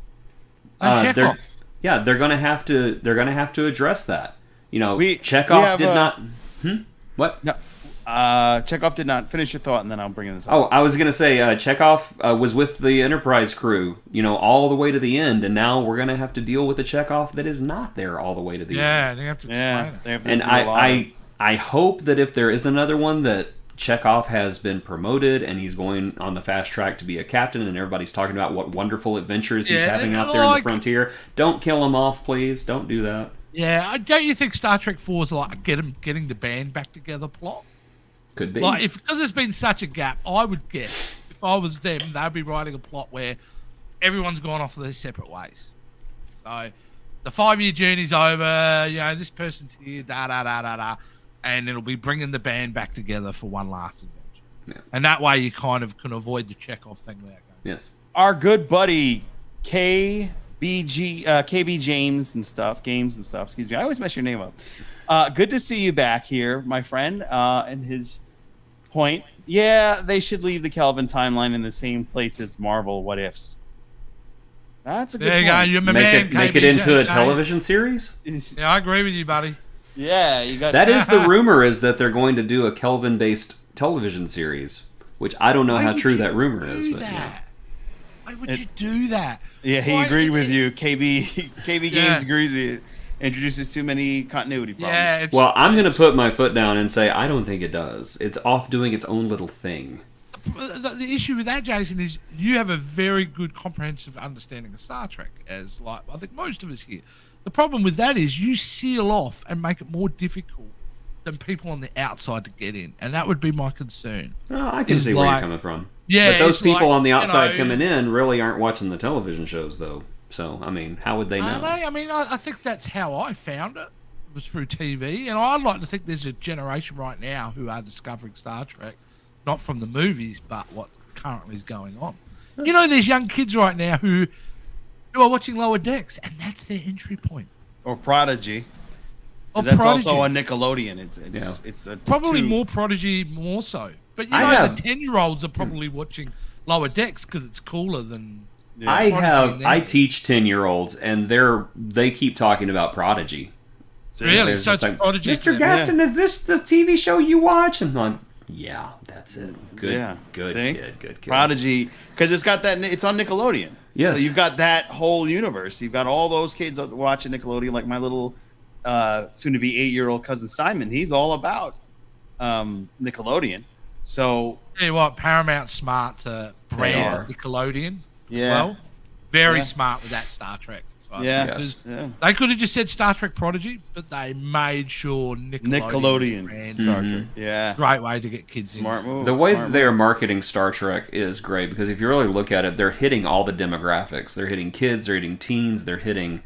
They're going to have to address that. Chekhov did not. What? No. Chekhov did not. Finish your thought, and then I'll bring this up. Oh, I was going to say Chekhov was with the Enterprise crew, all the way to the end, and now we're going to have to deal with a Chekhov that is not there all the way to the end. Yeah, they have to explain it. They have to And do a lot of- I hope that if there is another one that Chekhov has been promoted and he's going on the fast track to be a captain and everybody's talking about what wonderful adventures he's having out there in the frontier. Don't kill him off, please. Don't do that. Yeah, don't you think Star Trek 4 is like getting the band back together plot? Could be. Like, because there's been such a gap, I would guess if I was them, they'd be writing a plot where everyone's gone off their separate ways. So the 5-year journey's over. This person's here, and it'll be bringing the band back together for one last adventure. Yeah. And that way, you kind of can avoid the Chekhov thing without going. Yes. Our good buddy KB James and stuff, games and stuff. Excuse me, I always mess your name up. Good to see you back here, my friend. And his point, they should leave the Kelvin timeline in the same place as Marvel What Ifs. That's a good There you go. point. You're my Make man. it into a KBJ. television series? Yeah, I agree with you, buddy. Yeah, you got That is the rumor, is that they're going to do a Kelvin-based television series, which I don't know Why how would true you that rumor do is. But that? Why would you do that? Yeah, he Why- agreed with you. KB Yeah. Games agrees with you. Introduces too many continuity problems. Yeah. Well, I'm going to put my foot down and say I don't think it does. It's off doing its own little thing. The issue with that, Jason, is you have a very good comprehensive understanding of Star Trek, as like I think most of us here. The problem with that is you seal off and make it more difficult than people on the outside to get in, and that would be my concern. Oh, I can It's see where you're like- coming from. Yeah, But those it's people like, on the outside you know, coming in really aren't watching the television shows, though. So, I mean, how would they know? Are they? I mean, I think that's how I found it. Was through TV, and I'd like to think there's a generation right now who are discovering Star Trek, not from the movies, but what currently is going on. You know, there's young kids right now who are watching Lower Decks, and that's their entry point. Or Prodigy. Or That's Prodigy. also on Nickelodeon. It's a Probably two- more Prodigy, more so. But you I know, have- the 10-year-olds are probably watching Lower Decks because it's cooler than. Yeah. I teach 10-year-olds, and they keep talking about Prodigy. Really? There's So it's just like, Prodigy. Mr. Gaston, is this the TV show you watch? And I'm like, yeah, that's it. Good, Yeah. good See? kid, good kid. Prodigy, because it's got that. It's on Nickelodeon. Yes. So you've got that whole universe. You've got all those kids watching Nickelodeon, like my little soon-to-be 8-year-old cousin Simon. He's all about Nickelodeon. So Tell you what, Paramount's smart to brand Nickelodeon. Yeah. Well, very Yeah. smart with that Star Trek. So, Yeah. because yeah, they could have just said Star Trek Prodigy, but they made sure Nickelodeon. Nickelodeon Star Trek. Yeah, Great way to get kids smart in. move. The way smart that they are marketing Star Trek is great because if you really look at it, they're hitting all the demographics. They're hitting kids, they're hitting teens, they're hitting,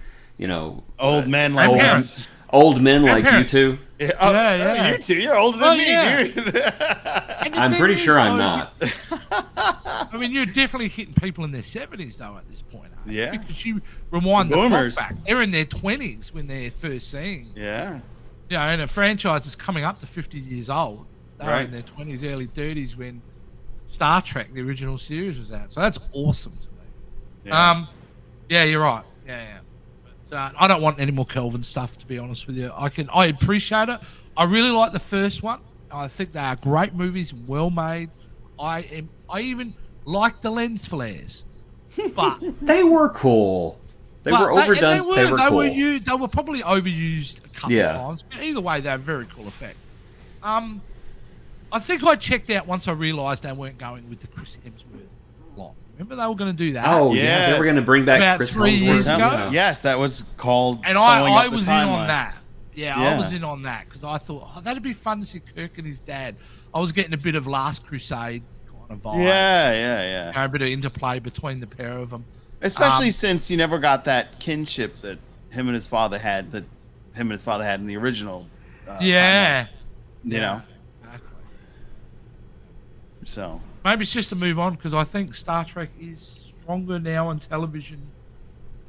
old men like And us. parents. old men like parents. you two. Yeah, Yeah. You two, you're older than Oh, me, yeah. dude. And the I'm thing pretty is, sure I'm though, not. I mean, you're definitely hitting people in their 70s, though, at this point. Eh? Yeah. Because you rewind the Boomers. clock back. They're in their 20s when they're first seeing. Yeah, You know, and a franchise is coming up to 50 years old. They were Right. in their 20s, early 30s when Star Trek, the original series, was out. So that's awesome to me. yeah. Yeah, you're right. Yeah. But, I don't want any more Kelvin stuff, to be honest with you. I appreciate it. I really like the first one. I think they are great movies, well made. I even like the lens flares, but They were cool. They but were overdone. They were cool. They were probably overused a couple Yeah. of times. But either way, they're a very cool effect. I think I checked out once I realised they weren't going with the Chris Hemsworth plot. Remember they were going to do that? Oh yeah, Yeah. they were going to bring back About Chris 3 years Hemsworth. ago? Yeah. Yes, that was called. And sewing I up the was in on timeline. that. Yeah, Yeah. I was in on that because I thought that'd be fun to see Kirk and his dad. I was getting a bit of Last Crusade kind of vibes. Yeah. You know, a bit of interplay between the pair of them. Especially since you never got that kinship that him and his father had. That him and his father had in the original. Yeah. timeline, you know. Exactly. So Maybe it's just to move on because I think Star Trek is stronger now on television.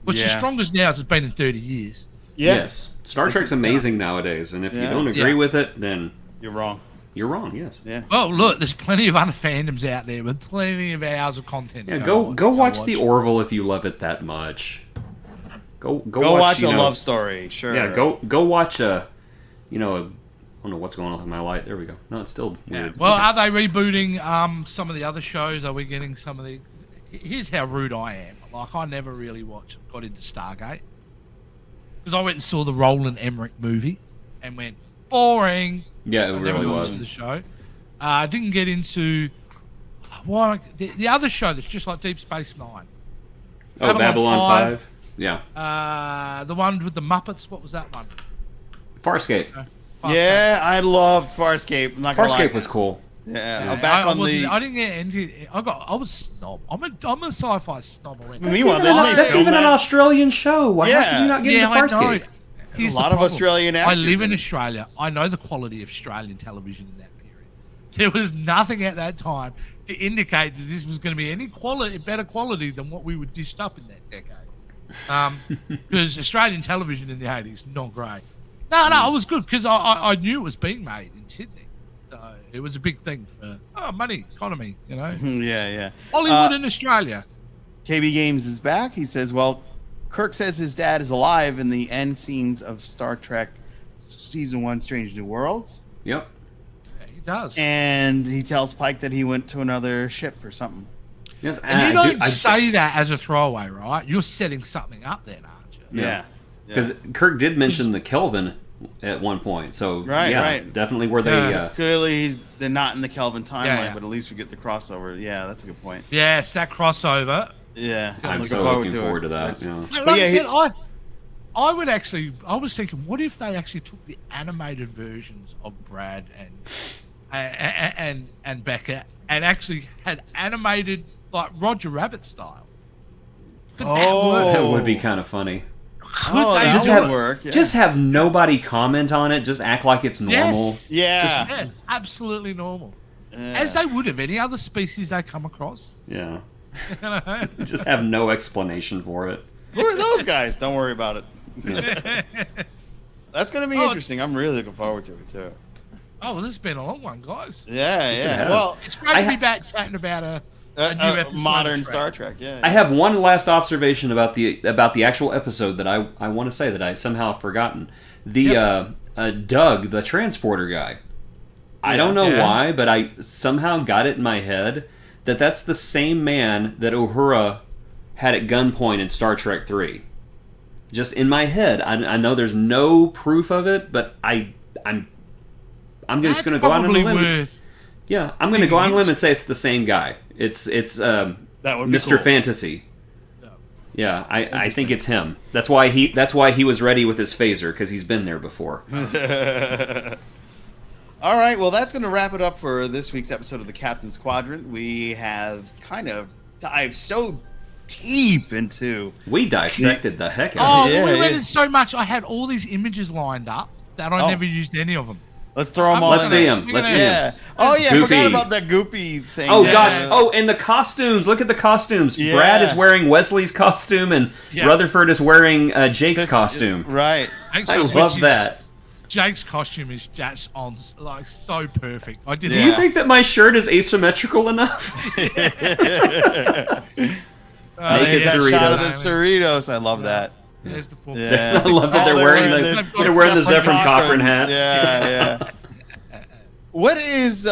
Which is Yeah. strongest now as it's been in 30 years. yeah, Yes, Star Trek's amazing nowadays, and if you Yeah. don't agree Yeah. with it, then you're wrong. you're wrong. Yes. Yeah. Well, look, there's plenty of other fandoms out there with plenty of hours of content. Yeah, to go watch the Orville if you love it that much. Go Go watch you a know- love story. Sure. Yeah, go watch a I don't know what's going on with my light. There we go. No, it's still weird. Well, are they rebooting some of the other shows? Are we getting some of the? Here's how rude I am. Like I never really got into Stargate because I went and saw the Roland Emmerich movie and went boring. Yeah, it I never really watched was. the show. I didn't get into the other show that's just like Deep Space Nine. Oh, Babylon 5. Yeah. The one with the Muppets. What was that one? Farscape. Yeah, I loved Farscape. I'm not gonna lie. Farscape was cool. Yeah, I'm back on the. I didn't get into. I was snob. I'm a sci-fi snob. I went. Meanwhile, That's even an Australian show. Why Yeah. how could you not get Yeah, into I know. Farscape? Here's A lot the of problem. Australian I actors live in in it. Australia. I know the quality of Australian television in that period. There was nothing at that time to indicate that this was going to be any better quality than what we were dished up in that decade. Because Australian television in the 80s, not great. No, it was good because I knew it was being made in Sydney. So it was a big thing for money, economy, you know. Yeah. Hollywood in Australia. KB Games is back. He says, well, Kirk says his dad is alive in the end scenes of Star Trek Season 1 Strange New Worlds. Yep. Yeah, he does. And he tells Pike that he went to another ship or something. Yes, And you I don't say that as a throwaway, right? You're setting something up then, aren't you? Yeah. because Kirk did mention the Kelvin at one point. So Right. definitely where they Clearly, they're not in the Kelvin timeline, Yeah. but at least we get the crossover. Yeah, that's a good point. Yeah, it's that crossover. Yeah, I'm so looking forward to that. That's- Yeah. Like But I yeah, said, I would actually. I was thinking, what if they actually took the animated versions of Brad and and Becca, and actually had animated like Roger Rabbit style. Could that work? That would be kind of funny. Could they just do have it? work. Yeah. just have nobody comment on it. Just act like it's normal. Yes. Yeah. Yeah, absolutely normal. As they would have any other species they come across. Yeah. Just have no explanation for it. Who are those guys? Don't worry about it. That's going to be interesting. I'm really looking forward to it, too. Oh, well, this has been a long one, guys. Yeah, it yeah. has. Well, It's great to be back chatting about a new episode modern of Star Trek, yeah. I have one last observation about the actual episode that I want to say that I somehow have forgotten. The Doug, the transporter guy. I don't know why, but I somehow got it in my head that that's the same man that Uhura had at gunpoint in Star Trek 3. Just in my head. I know there's no proof of it, but I'm just going to go out on a limb. Yeah, I'm going to go on a limb and say it's the same guy. It's that would be Mr. cool. Fantasy. Yeah, I think it's him. That's why he was ready with his phaser, because he's been there before. All right, well, that's going to wrap it up for this week's episode of the Captain's Quadrant. We have kind of dived so deep into... We dissected the heck out of it. Oh, we went in so much. I had all these images lined up that I never used any of them. Let's throw them all Let's in see there. him. Let's see him. Oh, yeah, I forgot Goopy. about that goopy thing. Oh, gosh. Oh, and the costumes. Look at the costumes. Yeah. Brad is wearing Wesley's costume, and Rutherford is wearing Jake's costume. Right. I love that. Jake's costume is just on like so perfect. I did. Do you think that my shirt is asymmetrical enough? Naked Cerritos. shot of the Cerritos. I love that. There's the full. Yeah. I love that they're wearing the Zephyr Cochrane hats. Yeah, yeah. What is Who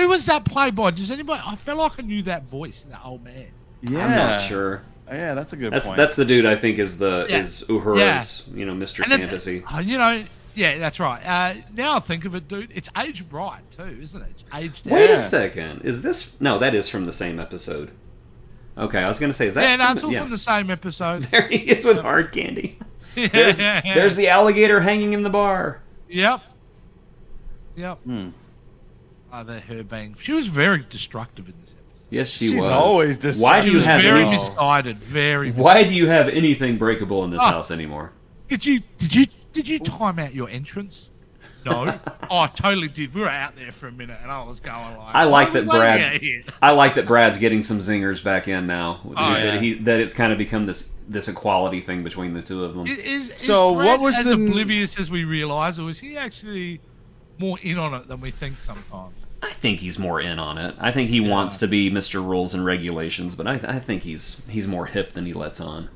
was that played by? Does anybody? I felt like I knew that voice, that old man. Yeah. I'm not sure. Yeah, that's a good point. That's the dude I think is Uhura's, Mr. Fantasy. Yeah, that's right. Now I think of it, dude, it's aged right too, isn't it? It's aged. Wait Yeah. a second. Is this? No, that is from the same episode. Okay, I was going to say, is that? Yeah, no, it's all from the same episode. There he is with hard candy. There's the alligator hanging in the bar. Yep. Her being. She was very destructive in this episode. Yes, she's was. Always destructive. Why do you have very any? misguided? Very. Why do you have anything breakable in this house anymore? Did you time out your entrance? No. Oh, I totally did. We were out there for a minute, and I was going like. I like that Brad. Brad's getting some zingers back in now. yeah. That it's kind of become this equality thing between the two of them. Is So Brad what was as the- oblivious as we realise, or is he actually more in on it than we think sometimes? I think he's more in on it. I think he wants to be Mr. Rules and Regulations, but I think he's more hip than he lets on.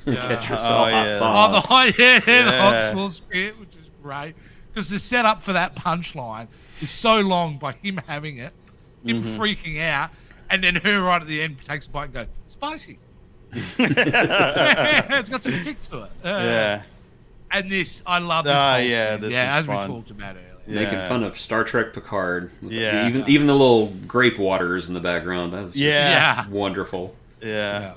Get yourself hot sauce. The hot sauce bit, which is great. Because the setup for that punchline is so long by him having it, him freaking out, and then her right at the end takes a bite and goes, spicy. It's got some kick to it. Yeah. And this, I love this. This was as fun. we talked about earlier. Making fun of Star Trek Picard. Yeah. Even the little grape waters in the background. That was just wonderful. Yeah.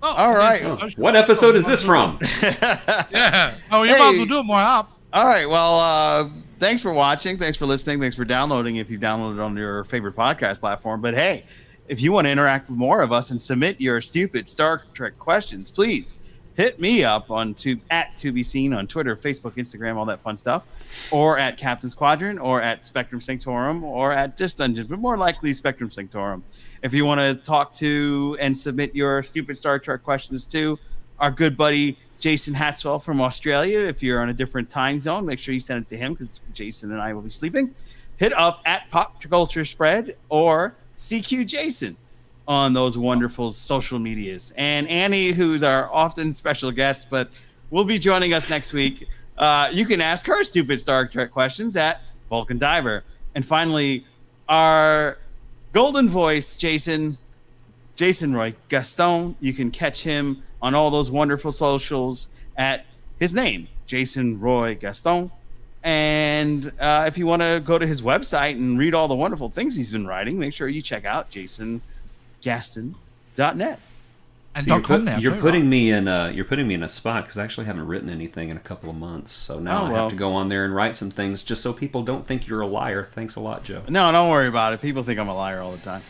Oh, All right. What episode is this from? Yeah. Oh, you might as well do it more up. All right. Well, thanks for watching. Thanks for listening. Thanks for downloading if you downloaded on your favorite podcast platform. But hey, if you want to interact with more of us and submit your stupid Star Trek questions, please hit me up on at To Be Seen on Twitter, Facebook, Instagram, all that fun stuff, or at Captain's Quadrant, or at Spectrum Sanctorum, or at Just Dungeons, but more likely Spectrum Sanctorum. If you want to talk to and submit your stupid Star Trek questions to our good buddy Jason Hatswell from Australia, if you're on a different time zone, make sure you send it to him because Jason and I will be sleeping. Hit up at Pop Culture Spread or CQ Jason on those wonderful social medias. And Annie, who's our often special guest, but will be joining us next week, you can ask her stupid Star Trek questions at Vulcan Diver. And finally, our golden voice, Jason Roy Gaston. You can catch him on all those wonderful socials at his name, Jason Roy Gaston. And if you want to go to his website and read all the wonderful things he's been writing, make sure you check out jasongaston.net. And So .com now. you're too, putting right? me in a spot because I actually haven't written anything in a couple of months. So now I have to go on there and write some things just so people don't think you're a liar. Thanks a lot, Joe. No, don't worry about it. People think I'm a liar all the time.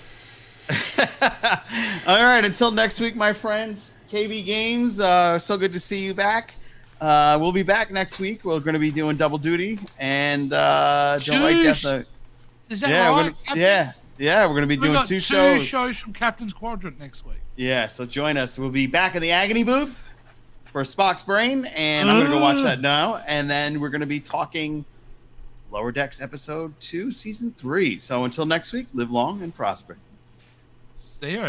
All right, until next week, my friends. KB Games, so good to see you back. We'll be back next week. We're going to be doing double duty, and don't like that. Is that right? We're going to be doing two shows. Two shows from Captain's Quadrant next week. Yeah, so join us. We'll be back in the Agony booth for Spock's Brain, and I'm going to go watch that now. And then we're going to be talking Lower Decks Episode 2, Season 3. So until next week, live long and prosper. See you.